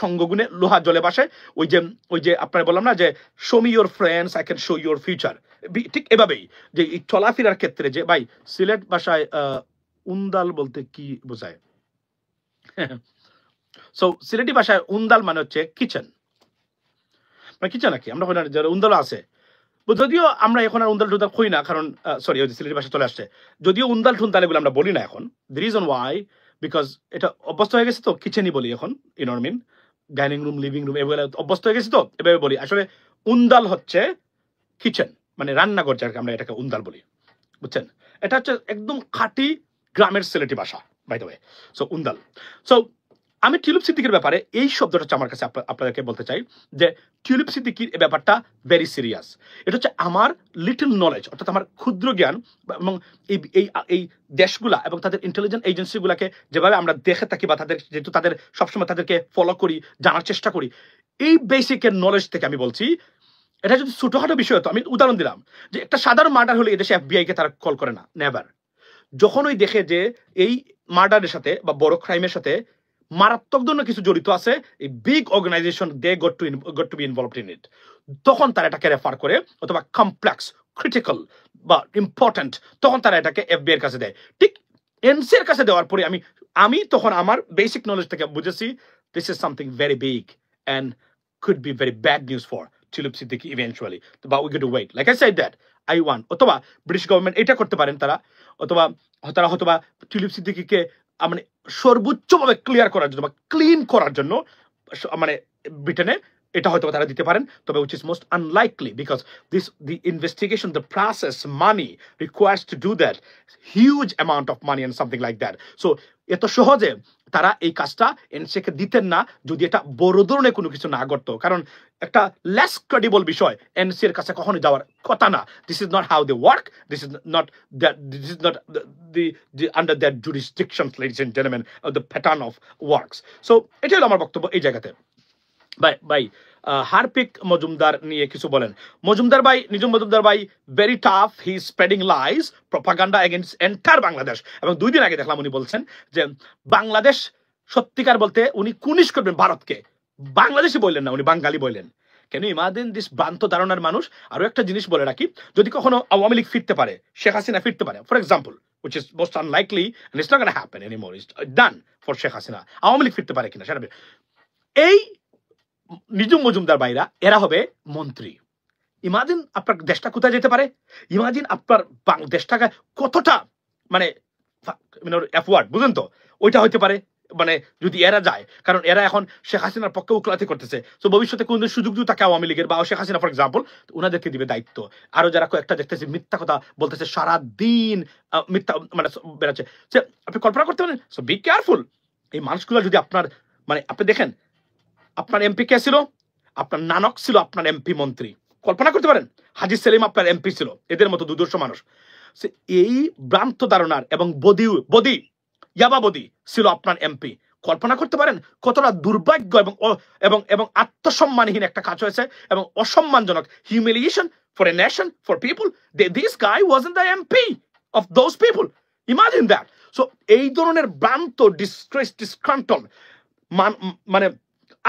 সঙ্গগুণে লোহা জলে বাসে, ওই যে আপনার বললাম না যে show me your friends I can show your future, ঠিক এভাবেই যে এই চলাফেরার ক্ষেত্রে যে ভাই সিলেট ভাষায় উন্দাল বলতে কি বোঝায়? সো সিলেটি ভাষায় উন্দাল মানে হচ্ছে কিচেন, মানে কিচেন নাকি আমরা যারা উন্দাল আছে, যদিও আমরা এখন আর উন্দাল টুন্দাল খুঁই না, কারণ সরি ওই সিলেটি ভাষা চলে আসছে, যদিও উন্দাল টুন্দাল এগুলো আমরা বলি না এখন। দ্য রিজন ওয়াই, বিকজ এটা অভ্যস্ত হয়ে গেছে তো, কিচেনই বলি এখন, you know mean, dining room, living room এগুলো অভ্যস্ত হয়ে গেছে তো এভাবে বলি। আসলে উন্দাল হচ্ছে কিচেন, মানে রান্নাঘর, যাকে আমরা এটাকে উন্দাল বলি, বুঝছেন? এটা হচ্ছে একদম খাঁটি গ্রামের সিলেটি ভাষা, বাই দ্য ওয়ে। সো উন্দাল। সো আমি টিউলিপ সিদ্দিকির ব্যাপারে এই শব্দটা হচ্ছে আমার কাছে আপনাদেরকে বলতে চাই যে টিউলিপ সিদ্দিকির এই ব্যাপারটা ভেরি সিরিয়াস। এটা হচ্ছে আমার লিটল নলেজ, অর্থাৎ আমার ক্ষুদ্র জ্ঞান, এবং এই দেশগুলা এবং তাদের ইন্টেলিজেন্স এজেন্সিগুলাকে যেভাবে আমরা দেখে থাকি বা তাদের যেহেতু তাদের সবসময় তাদেরকে ফলো করি, জানার চেষ্টা করি, এই বেসিকের নলেজ থেকে আমি বলছি। এটা যদি ছোটখাটো বিষয় হতো, আমি উদাহরণ দিলাম যে একটা সাধারণ মার্ডার হলে এদেশে এফবিআই কে তারা কল করে না, নেভার। যখন ওই দেখে যে এই মার্ডারের সাথে বা বড় ক্রাইমের সাথে মারাত্মক ধরনের কিছু জড়িত আছে, এই big organisation they got to be involved in it, তখন তারা এটাকে রেফার করে, অথবা কমপ্লেক্স, ক্রিটিক্যাল বা ইম্পর্টেন্ট, তখন তারা এটাকে এফবিআই এর কাছে দেয়। ঠিক এনসি এর কাছে দেওয়ার পরে আমি তখন আমার বেসিক নলেজ থেকে বুঝেছি this is something very big and could be very bad news for Tulip Siddiqui eventually, বা we get to wait, like I said that I want. অথবা ব্রিটিশ গভর্নমেন্ট এটা করতে পারেন তারা, অথবা টিউলিপ সিদ্দিকিকে মানে সর্বোচ্চভাবে ক্লিয়ার করার জন্য বা ক্লিন করার জন্য মানে ব্রিটেনে এটা হয়তো তারা দিতে পারেন, তবে which is most unlikely because the investigation, the process, money requires to do that, huge amount of money and something like that. So এত সহজে তারা এই কাজটা এনসিকে দিতেন না যদি এটা বড় ধরনের কোনো কিছু না করতো, কারণ একটা লেস ক্রেডিবল বিষয় এনসি এর কাছে কখনো যাওয়ার কথা না। This is not how they work, this is not the under their jurisdiction, ladies and gentlemen, of the pattern of works. So এটা হলো আমার বক্তব্য এই জায়গাতে। ভাই হারপিক মজুমদার নিয়ে কিছু বলেন। মজুমদার ভাই, নিজুম মজুমদার ভাই, very tough, he is spreading lies, propaganda against entire Bangladesh. এবং 2 দিন আগে দেখলাম উনি বলছেন যে বাংলাদেশ সত্যিকার বলতে উনি কুনিশ করবেন ভারতকে, বাংলাদেশি বললেন না, উনি বাঙালি বললেন। কেন ইমাদিন দিস ভ্রান্ত ধারণার মানুষ। আরো একটা জিনিস বলে রাখি, যদি কখনো আওয়ামী লীগ ফিরতে পারে, শেখ হাসিনা ফিরতে পারে, for example, which is most unlikely and it's not going to happen anymore, it's done for Sheikh Hasina, Awami League ফিরতে পারে কিনা সেটা, এই নিজুম মজুমদার ভাইরা এরা হবে মন্ত্রী। ইমাজিন আপনার দেশটা কোথায় যেতে পারে, ইমাজিন আপনার দেশটাকে কতটা মানে অ্যাফওয়ার্ড, বুঝেন তো, ওইটা হইতে পারে মানে যদি এরা যায়, কারণ এরা এখন শেখ হাসিনার পক্ষে উকিলাতি করতেছে। তো ভবিষ্যতে কোন সুযোগ যদি থাকে আওয়ামী লীগের বা শেখ হাসিনা ফর এক্সাম্পল, ওনাদেরকে দিবে দায়িত্ব। আরো যারা কয়েকটা দেখতেছে মিথ্যা কথা বলতেছে, সারাদিন মিথ্যা মানে বেড়াচ্ছে, আপনি কল্পনা করতে পারেন। So be careful. এই মানুষগুলো যদি আপনার মানে আপনি দেখেন, আপনার এমপি কে ছিল, আপনার নানক ছিল আপনার এমপি মন্ত্রী, কল্পনা করতে পারেন, হাজি সেলিম আপনার এমপি ছিল, এদের মতো দুদর্শ মানুষ। এই ভ্রান্ত ধারণার এবং বদি ছিল আপনার এমপি, কল্পনা করতে পারেন কতটা দুর্ভাগ্য এবং এবং আত্মসম্মানহীন একটা কাজ হয়েছে এবং অসম্মানজনক, humiliation for a nation, for people. This guy wasn't the MP of those people, imagine that. So এই ধরনের ভ্রান্ত ডিসক্রান্টন মানে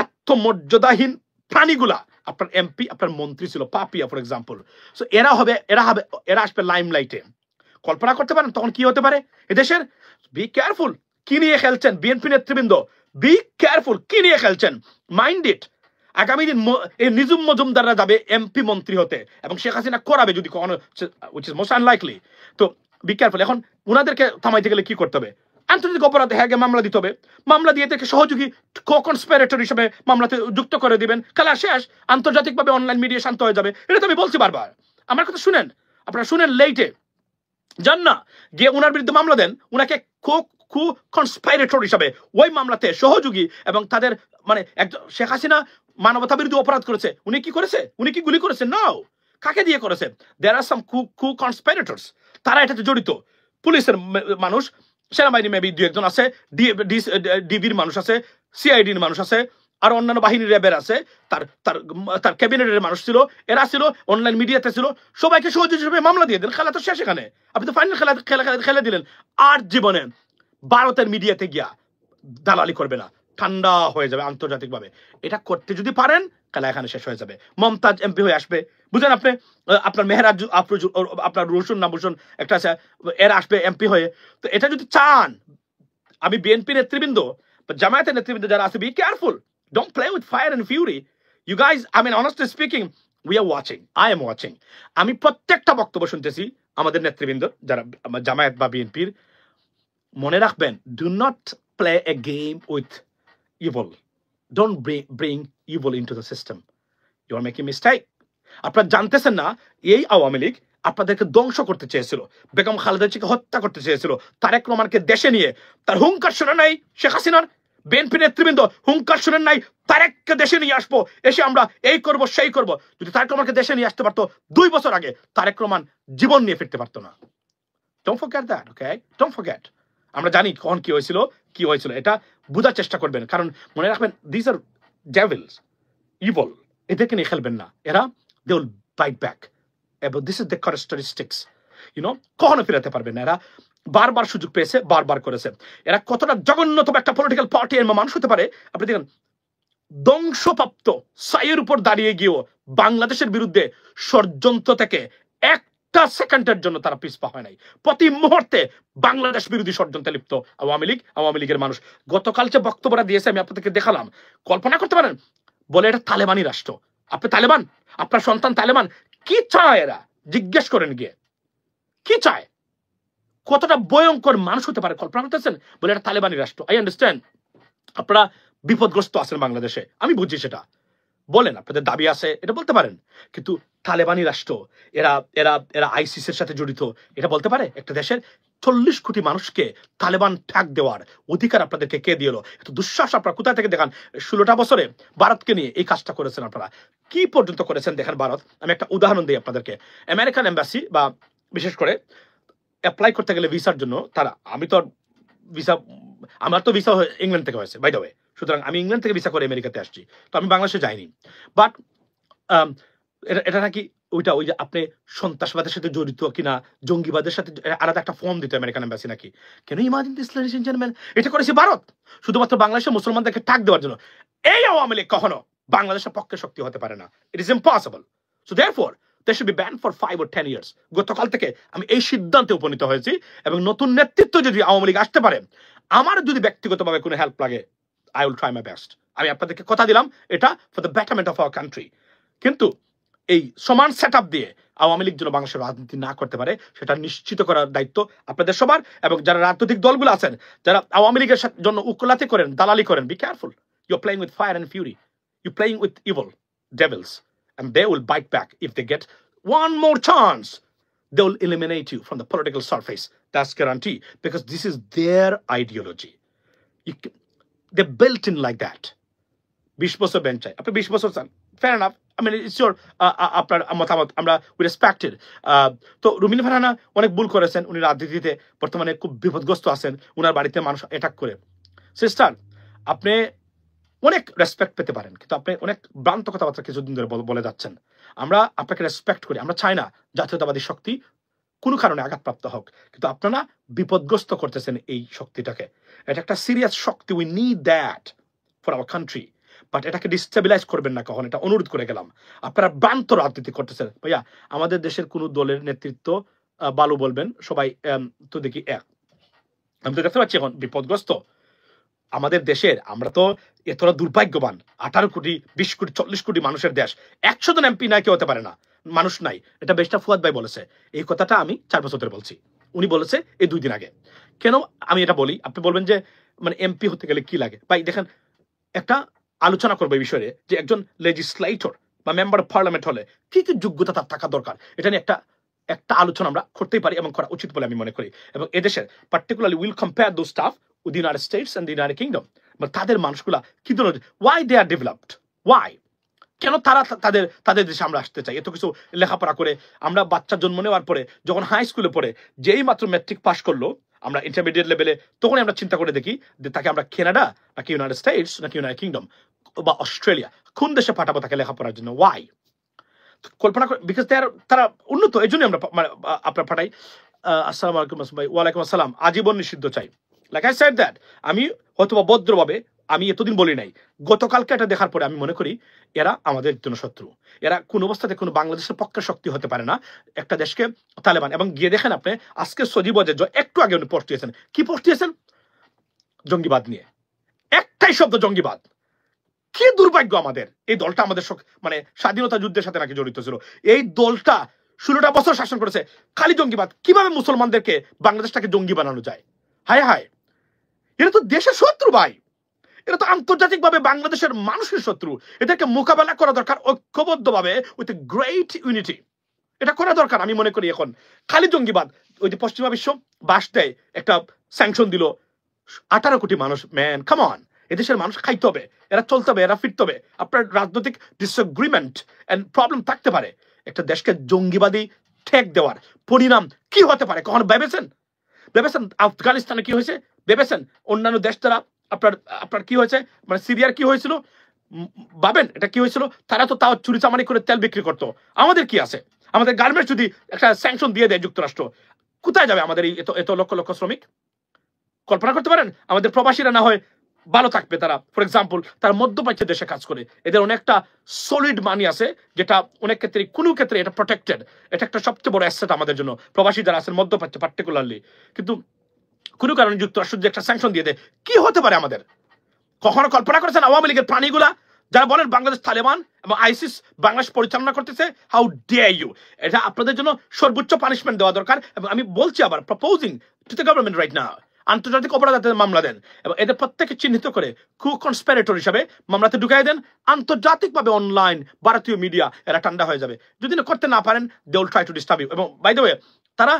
আত্মমর্যাদাহীন প্রাণীগুলা আপনার এমপি আপনার মন্ত্রী ছিল, পাপিয়া ফর এক্সাম্পল। সো এরা আসবে লাইমলাইটে, কল্পনা করতে পারেন তখন কি হতে পারে এদেশের। বি কেয়ারফুল, কি নিয়ে খেলছেন বিএনপি নেতৃবৃন্দ, বি কেয়ারফুল, কি নিয়ে খেলছেন, মাইন্ড ইট। আগামী দিন এই নিজুম মজুমদাররা যাবে এমপি মন্ত্রী হতে এবং শেখ হাসিনা করাবে যদি কখনো, which is most unlikely। তো বি কেয়ারফুল। এখন উনাদেরকে থামাইতে গেলে কি করতে হবে, আন্তর্জাতিক অপরাধে হ্যাঁ মামলা দিতে হবে, মামলা দিয়ে থেকে সহযোগী কো-কনস্পিরেটর হিসেবে মামলাতে যুক্ত করে দিবেন, খেলা শেষ, আন্তর্জাতিকভাবে অনলাইন মিডিয়া শান্ত হয়ে যাবে। এটা তো আমি বলছি বারবার, আমার কথা শুনেন, আপনারা শুনেন লেটে যান না, গিয়ে উনার বিরুদ্ধে মামলা দেন, উনাকে কো-কনস্পিরেটর হিসাবে ওই মামলাতে সহযোগী, এবং তাদের মানে একজন শেখ হাসিনা মানবতা বিরোধী অপরাধ করেছে, উনি কি করেছে, উনি কি গুলি করেছে, নাও, কাকে দিয়ে করেছে, দেয়ার আর সাম কো-কনস্পিরেটরস, তারা এটাতে জড়িত, পুলিশের মানুষ, সেনাবাহিনী মেবি 2-1 জন আছে, ডিবির মানুষ আছে, সিআইডির মানুষ আছে, আর অন্যান্য বাহিনীর র্যাবের আছে, তার ক্যাবিনেটের মানুষ ছিল, এরা ছিল, অনলাইন মিডিয়াতে ছিল, সবাইকে সহযোগী হিসেবে মামলা দিয়ে দেন, খেলা তো শেষ। এখানে আপনি তো ফাইনাল খেলা দিলেন, আর জীবনে ভারতের মিডিয়াতে গিয়া দালালি করবে না, ঠান্ডা হয়ে যাবে আন্তর্জাতিকভাবে। এটা করতে যদি পারেন খেলা এখানে শেষ হয়ে যাবে। মমতাজ এমপি হয়ে আসবে, বুঝলেন আপনি, আপনার মেহরাজ আপনার রসুন না ভূষণ একটা আছে, এরা আসবে এমপি হয়ে। তো এটা যদি চান, আমি বিএনপি নেতৃবৃন্দ, জামায়াতের নেতৃবৃন্দ যারা আছে, be careful, don't play with fire and fury, you guys, I mean honestly speaking, we are watching, I am watching. আমি প্রত্যেকটা বক্তব্য শুনতেছি আমাদের নেতৃবৃন্দ যারা জামায়াত বা বিএনপির, মনে রাখবেন, do not play a game with evil, don't bring evil into the system, you are making mistake। আপনারা জানতেছেন না এই আওয়ামী লীগ আপনাদেরকে ধ্বংস করতে চেয়েছিল, বেগম খালেদা জিয়াকে হত্যা করতে চেয়েছিল, তারেক রহমানকে দেশে নিয়ে, তার হুঙ্কার শুনে নাই শেখ হাসিনার বিএনপি নেতৃবৃন্দ, হুঙ্কার শুনেন নাই তারেককে দেশে নিয়ে আসবো, এসে আমরা এই করব সেই করব। যদি তারেক রহমানকে দেশে নিয়ে আসতে পারতো 2 বছর আগে, তারেক রহমান জীবন নিয়ে ফিরতে পারতো না। Don't forget that, okay? Don't forget। আমরা জানি কখন কি হয়েছিল, এটা বোঝার চেষ্টা করবেন, কারণ মনে রাখবেন, দিস আর ডেভিলস, ইভল, এদেরকে নিয়ে খেলবেন না, এরা দে উইল বাইট ব্যাক, এবং দিস ইজ দ্য ক্যারেক্টারিস্টিক্স, কখনো ফিরাতে পারবেন না। এরা বারবার সুযোগ পেয়েছে, বারবার করেছে। এরা কতটা জঘন্যতম একটা পলিটিক্যাল পার্টি এর মানুষ হতে পারে আপনি দেখেন, ধ্বংসপ্রাপ্ত সাইয়ের উপর দাঁড়িয়ে গিয়েও বাংলাদেশের বিরুদ্ধে ষড়যন্ত্র থেকে একটা সেকেন্ডের জন্য তারা পিছপা হয় নাই। প্রতি মুহূর্তে বাংলাদেশ বিরোধী ষড়যন্ত্রে লিপ্ত আওয়ামী লীগের মানুষ। গতকাল যে বক্তব্যটা দিয়েছে আমি আপনাদেরকে দেখালাম, কল্পনা করতে পারেন, বলে এটা তালেবানি রাষ্ট্র, আপনি তালেবান, আপনার সন্তান তালেবান, কি চায় এরা, জিজ্ঞেস করেন গিয়ে, কি চায়, কতটা ভয়ঙ্কর মানুষ হতে পারে, কল্পনা করতেছেন, বলে এটা তালেবানি রাষ্ট্র। আই আন্ডারস্ট্যান্ড আপনারা বিপদগ্রস্ত আছেন বাংলাদেশে, আমি বুঝি সেটা, বলেন আপনাদের দাবি আছে, এটা বলতে পারেন, কিন্তু তালেবানি রাষ্ট্র, এরা এরা এরা আইসিসের সাথে জড়িত, এটা বলতে পারে একটা দেশের 40 কোটি মানুষকে তালেবান ঠ্যাক দেওয়ার অধিকার আপনাদেরকে কে দিল? এত দুঃসাহস আপনারা কোথায় থেকে দেখান? 16টা বছরে ভারতকে নিয়ে এই কাজটা করেছেন আপনারা, কি পর্যন্ত করেছেন দেখেন ভারত। আমি একটা উদাহরণ দিই আপনাদেরকে। আমেরিকান এম্বাসি বা বিশেষ করে অ্যাপ্লাই করতে গেলে ভিসার জন্য তারা, আমার তো ভিসা ইংল্যান্ড থেকে হয়েছে বাই দ্য ওয়ে, সুতরাং আমি ইংল্যান্ড থেকে ভিসা করে আমেরিকাতে আসছি, তো আমি বাংলাদেশে যাইনি। বাট এটা নাকি ওইটা ওই যে আপনি সন্ত্রাসবাদের সাথে জড়িত কিনা, জঙ্গিবাদের সাথে আলাদা একটা ফর্ম দিত আমেরিকান এম্বাসি নাকি। Can imagine this ladies and gentleman, এটা করেছে ভারত শুধুমাত্র বাংলাদেশের মুসলমানদেরকে টাক দেওয়ার জন্য। এই আওয়ামী লীগ কখনো বাংলাদেশের পক্ষে শক্তি হতে পারে না, it is impossible. So therefore they should be ban for 5 or 10 years। গতকাল থেকে আমি এই সিদ্ধান্তে উপনীত হয়েছি, এবং নতুন নেতৃত্ব যদি আওয়ামী লীগ আসতে পারে, আমার যদি ব্যক্তিগতভাবে কোনো হেল্প লাগে, I will try my best. আমি আপনাদেরকে কথা দিলাম, এটা for the betterment of our country. কিন্তু এই সমান সেট আপ দিয়ে আওয়ামী লীগ যেন বাংলাদেশের রাজনীতি না করতে পারে, সেটা নিশ্চিত করার দায়িত্ব আপনাদের সবার। এবং যারা রাজনৈতিক দলগুলো আছেন, যারা আওয়ামী লীগের জন্য উকলাতি করেন, দালালি করেন, be careful. You are playing with fire and fury, you playing with evil devils, and they will bite back if they get one more chance. They will eliminate you from the political surface, that's guarantee, because this is their ideology. They built in like that. 20 বছর বেঞ্চ চাই, আপনি 20 বছর চান, fair enough, I mean it's your আপনার মতামত, আমরা উই রেসপেক্টেড। তো রুমিন ফারহানা অনেক ভুল করেছেন, উনি রাজনীতিতে বর্তমানে খুব বিপদগ্রস্ত আছেন, উনার বাড়িতে মানুষ অ্যাটাক করে। সিস্টার, আপনি অনেক রেসপেক্ট পেতে পারেন, কিন্তু আপনি অনেক ভ্রান্ত কথাবার্তা কিছুদিন ধরে বলে যাচ্ছেন। আমরা আপনাকে রেসপেক্ট করি, আমরা চাই না জাতীয়তাবাদী শক্তি কোনো কারণে আঘাতপ্রাপ্ত হোক, কিন্তু আপনারা বিপদগ্রস্ত করতেছেন এই শক্তিটাকে। এটা একটা serious Shakti, we need that for our country, but এটাকে ডিস্টেবিলাইজ করবেন না কখন, এটা অনুরোধ করে গেলাম। আপনারা ভ্রান্ত রাজনীতি করতেছেন। ভাইয়া, আমাদের দেশের কোন দলের নেতৃত্ব ভালো বলবেন, সবাই তো দেখি এক। আমি তো দেখতে পাচ্ছি এখন বিপদগ্রস্ত আমাদের দেশের, আমরা তো এতটা দুর্ভাগ্যবান, 18 কোটি 20 কোটি 40 কোটি মানুষের দেশ, 100 জন এমপি নাই কেউ হতে পারে না, মানুষ নাই। এটা বেশটা ফুয়াদ ভাই বলেছে, এই কথাটা আমি 4 বছর ধরে বলছি, উনি বলেছে এই 2 দিন আগে। কেন আমি এটা বলি, আপনি বলবেন যে মানে এমপি হতে গেলে কি লাগে। ভাই দেখেন, একটা আলোচনা করবো এই বিষয়ে, যে একজন লেজিসলেটর বা মেম্বার অফ পার্লামেন্ট হলে কি কি যোগ্যতা তার থাকা দরকার, এটা নিয়ে একটা আলোচনা আমরা করতেই পারি এবং করা উচিত বলে আমি মনে করি। এবং এদেশের particularly will compare those stuff with the United States and the United Kingdom. তাদের মানুষগুলা কি ধরনের, why they are developed, why, কেন তারা তাদের দেশে আমরা আসতে চাই, এত কিছু লেখাপড়া করে। আমরা বাচ্চা জন্ম নেওয়ার পরে যখন হাই স্কুলে পড়ে যেই মাত্র ম্যাট্রিক পাস করলো, আমরা ইন্টারমিডিয়েট লেভেলে, তখনই আমরা চিন্তা করে দেখি যে তাকে আমরা কানাডা নাকি ইউনাইটেড স্টেটস নাকি ইউনাইটেড কিংডম বা অস্ট্রেলিয়া, কোন দেশে পাঠাবো তাকে লেখাপড়ার জন্য, ওয়াই? কল্পনা করে, বিকজ তারা উন্নত, এই জন্য আমরা আপনার পাঠাই। আসসালামু আলাইকুম ভাই। ওয়ালাইকুম আসসালাম। আজীবন নিষিদ্ধ চাই, লাইক আই সেড দ্যাট। আমি হয়তো ভদ্রভাবে আমি এতদিন বলি নাই, গতকালকে এটা দেখার পরে আমি মনে করি এরা আমাদের জন্য শত্রু, এরা কোন অবস্থাতে কোনো বাংলাদেশের পক্ষে শক্তি হতে পারে না একটা দেশকে তালেবান। এবং গিয়ে দেখেন আপনি আজকে সজীব ওয়াজেদ একটু আগে উনি পোস্ট দিয়েছেন, কি পোস্ট দিয়েছেন? জঙ্গিবাদ নিয়ে, একটাই শব্দ, জঙ্গিবাদ। কি দুর্ভাগ্য আমাদের, এই দলটা আমাদের মানে স্বাধীনতা যুদ্ধের সাথে নাকি জড়িত ছিল, এই দলটা 16টা বছর শাসন করেছে, খালি জঙ্গিবাদ। কিভাবে মুসলমানদেরকে বাংলাদেশটাকে জঙ্গি বানানো যায়? হায় হায়, এরা তো দেশের শত্রু ভাই, এরা তো আন্তর্জাতিক ভাবে বাংলাদেশের মানুষের শত্রু। এদেরকে মোকাবেলা করা দরকার ঐক্যবদ্ধভাবে, উইথ গ্রেট ইউনিটি, এটা করা দরকার। আমি মনে করি এখন খালি জঙ্গিবাদ, ওই যে পশ্চিমা বিশ্ব বাস দেয়, একটা স্যাংশন দিল, 18 কোটি মানুষ, ম্যান কাম অন, এদেশের মানুষ খাইতে হবে, এরা চলতে হবে, এরা ফিরতে হবে। আপনার রাজনৈতিক ডিসএগ্রিমেন্ট এন্ড প্রবলেম থাকতে পারে, একটা দেশকে জঙ্গিবাদী ঠেক দেওয়ার পরিণাম কি হতে পারে কখনো ভেবেছেন? আফগানিস্তানে কি হয়েছে ভেবেছেন? অন্যান্য দেশ দ্বারা আপনার কি হয়েছে, মানে সিরিয়ার কি হয়েছিল ভাবেন, এটা কি হয়েছিল? তারা তো তাও চুরি চামারি করে তেল বিক্রি করতো। আমাদের কি আছে? আমাদের গার্মেন্টস যদি একটা স্যাংশন দিয়ে দেয় যুক্তরাষ্ট্র, কোথায় যাবে আমাদের এই এত লক্ষ লক্ষ শ্রমিক? কল্পনা করতে পারেন? আমাদের প্রবাসীরা না হয় ভালো থাকবে, তারা ফর এক্সাম্পল তারা মধ্যপ্রাচ্যের দেশে কাজ করে, এদের অনেকটা সলিড মানি আছে, যেটা অনেক ক্ষেত্রে কোনো ক্ষেত্রে এটা প্রটেক্টেড, এটা একটা সবচেয়ে বড় অ্যাসেট আমাদের জন্য, প্রবাসী যারা আছেন মধ্যপ্রাচ্যে পার্টিকুলারলি। কিন্তু কোনো কারণে যুক্তরাষ্ট্র যে একটা স্যাংশন দিয়ে দেয়, কি হতে পারে আমাদের? কখনো কল্পনা করেছেন আওয়ামী লীগের প্রাণীগুলা যারা বলেন বাংলাদেশ তালেবান এবং আইসিস বাংলাদেশ পরিচালনা করতেছে? How dare you! এটা আপনাদের জন্য সর্বোচ্চ পানিশমেন্ট দেওয়া দরকার। এবং আমি বলছি আবার, proposing to the government right now, আন্তর্জাতিক অপরাধের মামলা দেন এবং এদের প্রত্যেকে চিহ্নিত করে কনস্পিরেটর হিসাবে মামলাতে ঢুকাই দেন। আন্তর্জাতিকভাবে অনলাইন ভারতীয় মিডিয়া এরা ঠান্ডা হয়ে যাবে। যদি না করতে না পারেন, they will try to disturb you. এবং বাই দ্য ওয়ে, তারা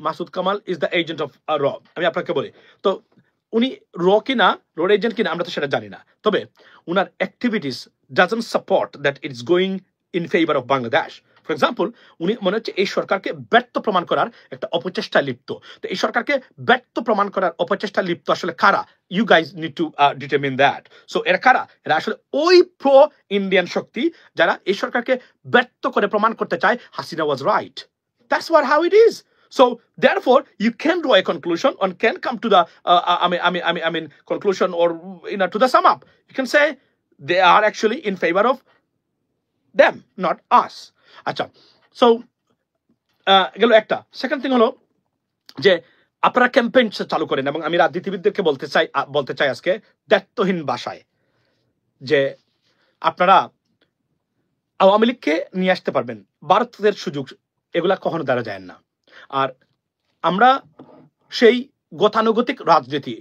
Masud Kamal is the agent of র। আমি আপনাকে বলি, তো উনি কিনা রোড এজেন্ট কিনা আমরা তো সেটা জানি না, তবে উনার activities doesn't support that it's going in favour of Bangladesh. For example, উনি মনে হচ্ছে এই সরকারকে ব্যর্থ প্রমাণ করার একটা অপচেষ্টায় লিপ্ত। তো এই সরকারকে ব্যর্থ প্রমাণ করার অপচেষ্টায় লিপ্ত আসলে কারা? You guys need to determine that. So এরা কারা? এরা আসলে ওই প্রো ইন্ডিয়ান শক্তি যারা এই সরকারকে ব্যর্থ করে প্রমাণ করতে চায় Hasina was right. That's what how it is. So therefore, you can draw a conclusion and can come to the conclusion, or to the sum up. You can say they are actually in favor of them, not us. আচ্ছা, so গেল একটা। সেকেন্ড থিং হলো যে আপনারা ক্যাম্পেইন চালু করেন, এবং আমি রাজনীতিবিদদেরকে বলতে চাই আজকে দায়িত্বহীন ভাষায় যে আপনারা আওয়ামী লীগকে নিয়ে আসতে পারবেন, ভারতের সুযোগ এগুলা কখনো দ্বারা যায় না। আর আমরা সেই গতানুগতিক রাজনীতি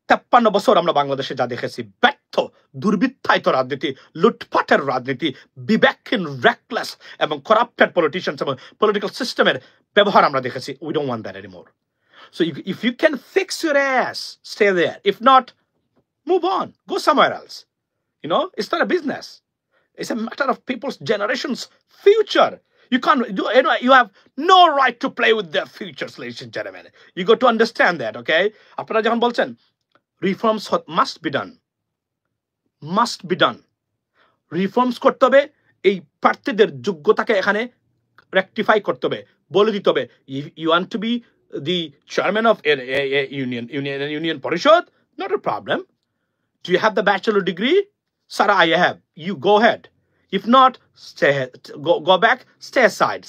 53 বছর আমরা বাংলাদেশে যা দেখেছি, ব্যর্থ দুর্বৃত্তায়িত রাজনীতি, লুটপাটের রাজনীতি, বিবেকহীন রেকলেস এবং করাপ্টেড পলিটিশিয়ানস এবং পলিটিক্যাল সিস্টেমের ব্যবহার আমরা দেখেছি। We don't want that anymore. So if you can fix your ass, stay there. If not, move on, go somewhere else. It's not a business. It's a matter of people's generations' future. You can't do, you have no right to play with their futures, ladies and gentlemen. You got to understand that, okay? আপনারা যখন বলছেন reforms must be done. Reforms করতে হবে, এই প্রার্থীদের যোগ্যতাকে এখানে rectify করতে হবে, বলে দিতে হবে। You want to be the chairman of a union পরিষদ? Not a problem. Do you have the bachelor degree? Sarah, I have. You go ahead. If not, go back, stay aside,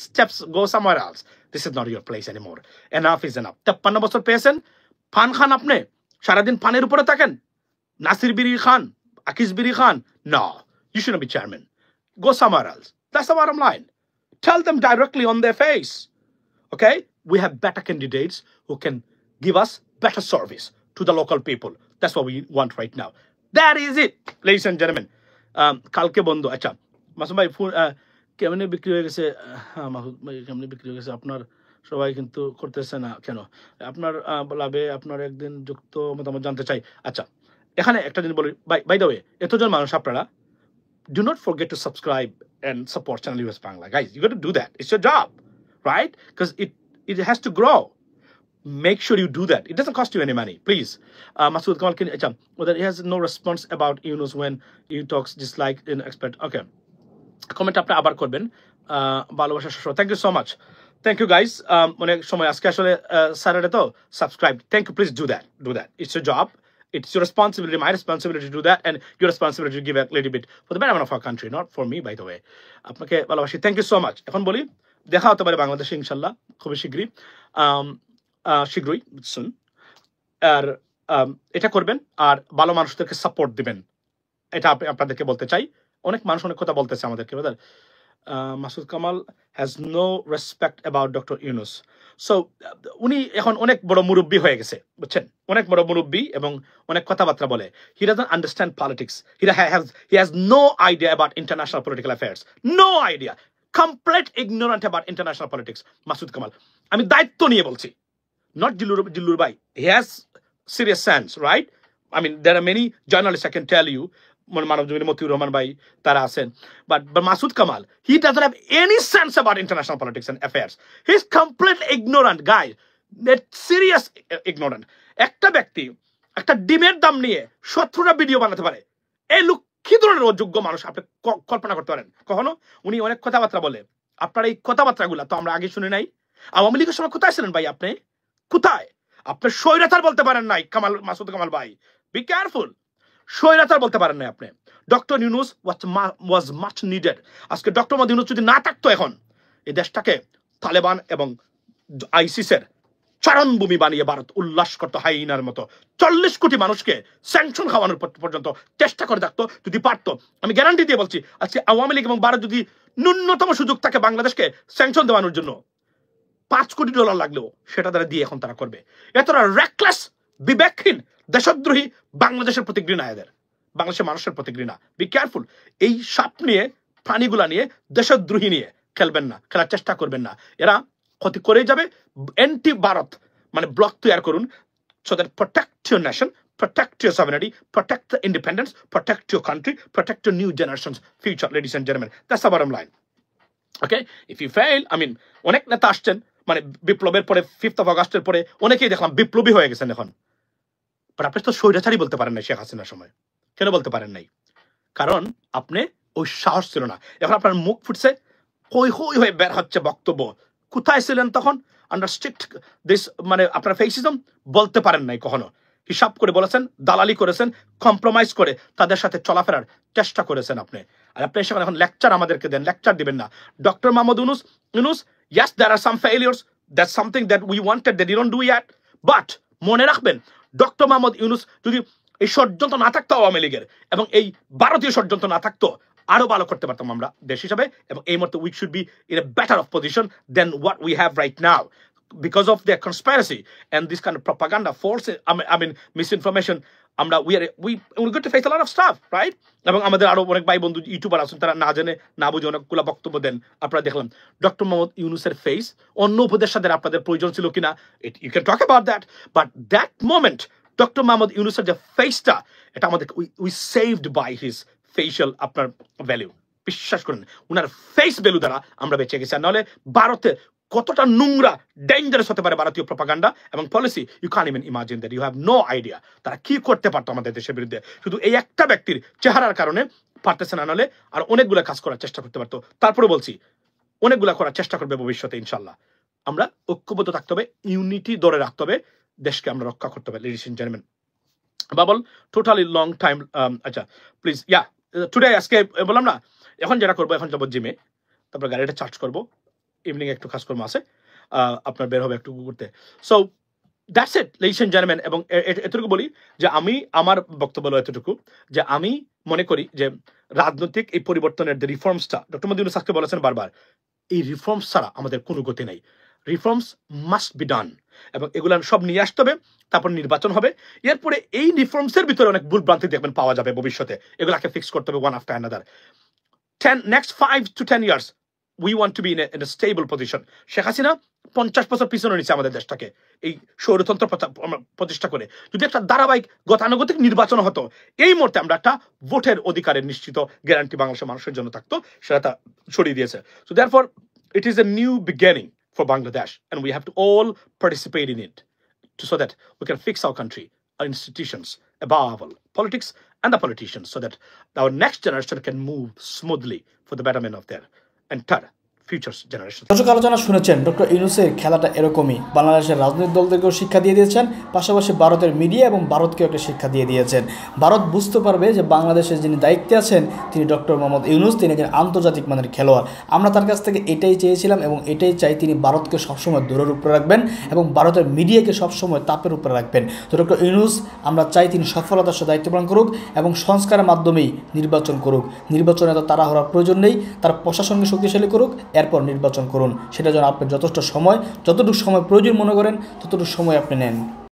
go somewhere else. This is not your place anymore. Enough is enough. 53 বছর পেয়েছেন, পান খান আপনি, সারাদিন পানের উপরে থাকেন, নাসির বিরি খান, আকিস বিরি খান। No, you shouldn't be chairman. Go somewhere else. That's the bottom line. Tell them directly on their face. Okay? We have better candidates who can give us better service to the local people. That's what we want right now. That is it, ladies and gentlemen. কালকে বন্ধ। আচ্ছা মাসুম ভাই, ফোন কেমনে বিক্রি হয়ে গেছে? হ্যাঁ মাসুদ ভাই, কেমনে বিক্রি হয়ে গেছে? আপনার সবাই কিন্তু করতেছে না কেন? আপনার লাভে আপনার একদিন যুক্ত মতামত জানতে চাই। আচ্ছা, এখানে একটা জিনিস বলি, বাই দ্য ওয়ে, এতজন মানুষ আপনারা, do not forget to subscribe and support Channel US Bangla. Guys, you got to do that. It's your job, right? Because it has to grow. Make sure you do that. It doesn't cost you any money, please. Masood Kamal, whether he has no response about Yunus when he talks just like an expert. Okay. Comment apna abar korben. Bhalobasha shosho. Thank you so much. Thank you guys. Onek shomoy aজকে আসলে Saturday to subscribe. Thank you. Please do that. Do that. It's your job. It's your responsibility, my responsibility to do that, and your responsibility to give a little bit for the betterment of our country, not for me, by the way. আপনাকে ভালোবাসি। Thank you so much. এখন বলি, দেখা হতে পারে বাংলাদেশে ইনশাআল্লাহ খুবই শীঘ্রই। শীঘ্রই শুন। আর এটা করবেন, আর ভালো মানুষদেরকে সাপোর্ট দিবেন, এটা আপনাদেরকে বলতে চাই। অনেক মানুষ অনেক কথা বলতেছে আমাদেরকে। Masud Kamal has no respect about doctor Yunus. So উনি এখন অনেক বড় মুরব্বী হয়ে গেছে, বুঝছেন, অনেক বড় মুরব্বী এবং অনেক কথাবার্তা বলে। He doesn't understand politics. He has no idea about international political affairs. No idea. Complete ignorant about international politics Masud Kamal. আমি দায়িত্ব নিয়ে বলছি, not Jillur Bhai. He has serious sense, right? I mean, there are many journalists, I can tell you, Manav Motiur Rahman Bhai, Tara Asen, but Masood Kamal, he doesn't have any sense about international politics and affairs. He's completely ignorant guy, serious ignorant. একটা ব্যক্তি একটা ডিমের দাম নিয়ে 17টা ভিডিও বানাতে পারে, এই লোক কি ধরনের অযোগ্য মানুষ আপনি কল্পনা করতে পারেন কখনো? উনি অনেক কথাবার্তা বলে। আপনার এই কথাবার্তাগুলা তো আমরা আগে শুনি নাই। আওয়ামী লীগের সময় কোথায় ছিলেন ভাই আপনি? কোথায়? আপনি স্বৈরাচার বলতে পারেন নাই মাসুদ কামাল ভাই। Be careful. স্বৈরাচার বলতে পারেন নাই আপনি। ডক্টর ইউনুস ওয়াজ মাচ নিডেড। আজকে ডক্টর মোহাম্মদ ইউনুস যদি না থাকতো, এখন এই দেশটাকে তালেবান এবং আইসিসের চারণভূমি বানিয়ে ভারত উল্লাস করতো হাইনার মতো। 40 কোটি মানুষকে স্যাংশন খাওয়ানোর পর্যন্ত চেষ্টা করে থাকতো যদি পারতো। আমি গ্যারান্টি দিয়ে বলছি, আজকে আওয়ামী লীগ এবং ভারত যদি ন্যূনতম সুযোগ থাকে বাংলাদেশকে স্যাংশন দেওয়ানোর জন্য, $5 কোটি লাগলেও সেটা তারা দিয়ে এখন তারা করবে। এতটা রেকলেস বিবেকহীন, দেশদ্রোহী, বাংলাদেশের প্রতি ঘৃণা এদের, বাংলাদেশের মানুষের প্রতি ঘৃণা। বি কেয়ারফুল, এই সাপ নিয়ে, প্রাণীগুলা নিয়ে, দেশদ্রোহী নিয়ে খেলবেন না, খেলার চেষ্টা করবেন না। এরা ক্ষতি করেই যাবে। অ্যান্টি ভারত মানে ব্লক তৈরি করুন, so that protect your nation, protect your sovereignty, protect the independence, protect your country, protect your new generation's future, ladies and gentlemen. That's the bottom line. Okay, if you fail, I mean, অনেক নেতা আসছেন মানে বিপ্লবের পরে 5th of August-এর পরে অনেকেই দেখলাম বিপ্লবী হয়ে গেছেন এখন। বাট আপনি তো স্বৈরাচারী বলতে পারেন না শেখ হাসিনার সময়। কেন বলতে পারেন নাই? কারণ আপনি ওই সাহস ছিল না। এখন আপনার মুখ ফুটছে, হই হই হয়ে বের হচ্ছে বক্তব্য। কোথায় ছিলেন তখন? আন্ডার স্ট্রিক্ট দিস মানে আপনার ফেসিজম বলতে পারেন নাই কখনো। হিসাব করে বলেছেন, দালালি করেছেন, কম্প্রোমাইজ করে তাদের সাথে চলাফেরার চেষ্টা করেছেন আপনি। আর আপনি সেখানে এখন লেকচার আমাদেরকে দেন, লেকচার দিবেন না। Doctor Mohammad Yunus, yes there are some failures, that's something that we wanted that you don't do yet, but মনে রাখবেন ডক্টর মোহাম্মদ ইউনূস যদি এই ষড়যন্ত্র না থাকতো আওয়ামী লীগের এবং এই ভারতীয় ষড়যন্ত্র না থাকতো, আরো ভালো করতে পারতাম আমরা দেশ হিসাবে। এবং এই মুহূর্তে we should be in a better of position than what we have right now, because of their conspiracy and this kind of propaganda, false, I mean misinformation. আমরা we're going to face a lot of stuff, right? এবং আমাদের আরো অনেক ভাই বন্ধু ইউটিউবার আছেন, তারা না জেনে না বুঝে অনেকগুলো বক্তব্য দেন। আপনারা দেখলাম ডক্টর মোহাম্মদ ইউনূসের ফেস, অন্য উপদেষ্টাদের আপনাদের প্রয়োজন ছিল কিনা, you can talk about that, but that moment doctor Mohammad ইউনূসের যে ফেসটা, এটা আমাদের we saved by his facial আপনার ভ্যালু। বিশ্বাস করেন উনার ফেস ভ্যালু দ্বারা আমরা বেঁচে গেছি। আর নাহলে ভারতে কতটা নোংরা ডেঞ্জারাস হতে পারে ভারতীয় প্রপাগান্ডা এবং policy, you can even imagine that, you have no idea তারা কি করতে পারতো আমাদের দেশের বিরুদ্ধে। শুধু এই একটা ব্যক্তির চেহারার কারণে পারতেছে না, নাহলে আর অনেকগুলো কাজ করার চেষ্টা করতে পারতো। তারপরে বলছি অনেকগুলো করার চেষ্টা করবে ভবিষ্যতে ইনশাল্লাহ। আমরা ঐক্যবদ্ধ থাকতে হবে, ইউনিটি ধরে রাখতে হবে, দেশকে আমরা রক্ষা করতে হবে। Ladies and gentleman, bubble totally long time, আচ্ছা প্লিজ টুডে আজকে বললাম না, এখন যেটা করবো, এখন যাবো জিমে, তারপর গাড়িটা চার্জ করবো, ইভিনিং একটু কাজকর্ম আছে, আপনার বের হবে একটু ঘুরতে। So that's it ladies and gentleman. এবং এতটুকু বলি যে আমি আমার বক্তব্য হলো এতটুকু যে আমি মনে করি যে রাজনৈতিক এই পরিবর্তনের যে রিফর্মসটা ডক্টর মোহাম্মদ ইউনূস আজকে বলেছেন বারবার, এই রিফর্মস ছাড়া আমাদের কোনো গতি নেই। রিফর্মস মাস্ট বি ডান এবং এগুলো সব নিয়ে আসতে হবে, তারপর নির্বাচন হবে। এরপরে এই রিফর্মসের ভিতরে অনেক ভুল ভ্রান্তি দেখবেন পাওয়া যাবে ভবিষ্যতে, এগুলাকে ফিক্স করতে হবে one after another. next 5 to 10 years we want to be in a stable position. Sheikh Hasina 50 বছর পিছনে নিচ্ছে আমাদের দেশটাকে এই স্বৈরতন্ত্র প্রতিষ্ঠা করে। যদি একটা ধারাবাহিক গতানুগতিক নির্বাচন হতো, এই মুহূর্তে আমরা একটা ভোটের অধিকারের নিশ্চিত গ্যারান্টি বাংলাদেশের মানুষের জন্য থাকতো, সেটা ছড়িয়ে দিয়েছে। So therefore it is a new beginning for Bangladesh and we have to all participate in it so that we can fix our country, our institutions, above all politics and the politicians, so that our next generation can move smoothly for the betterment of their entire future generation. দর্শক আলোচনা শুনেছেন, ডক্টর ইউনূসের খেলাটা এরকমই। বাংলাদেশের রাজনৈতিক দলদেরকেও শিক্ষা দিয়ে দিয়েছেন, পাশাপাশি ভারতের মিডিয়া এবং ভারতকেও একটা শিক্ষা দিয়ে দিয়েছেন। ভারত বুঝতে পারবে যে বাংলাদেশের যিনি দায়িত্বে আছেন তিনি ডক্টর মোহাম্মদ ইউনূস, তিনি একজন আন্তর্জাতিক মানের খেলোয়াড়। আমরা তার কাছ থেকে এটাই চেয়েছিলাম এবং এটাই চাই, তিনি ভারতকে সবসময় দূরের উপরে রাখবেন এবং ভারতের মিডিয়াকে সবসময় তাপের উপরে রাখবেন। তো ডক্টর ইউনূস আমরা চাই তিনি সফলতার সাথে দায়িত্ব পালন করুক এবং সংস্কারের মাধ্যমেই নির্বাচন করুক। নির্বাচনে তো তাড়াহুড়ার প্রয়োজন নেই, তার প্রশাসনকে শক্তিশালী করুক, এরপর নির্বাচন করুন। সেটা যেন আপনি যথেষ্ট সময়, যতটুকু সময় প্রয়োজন মনে করেন ততটুকু সময় আপনি নেন।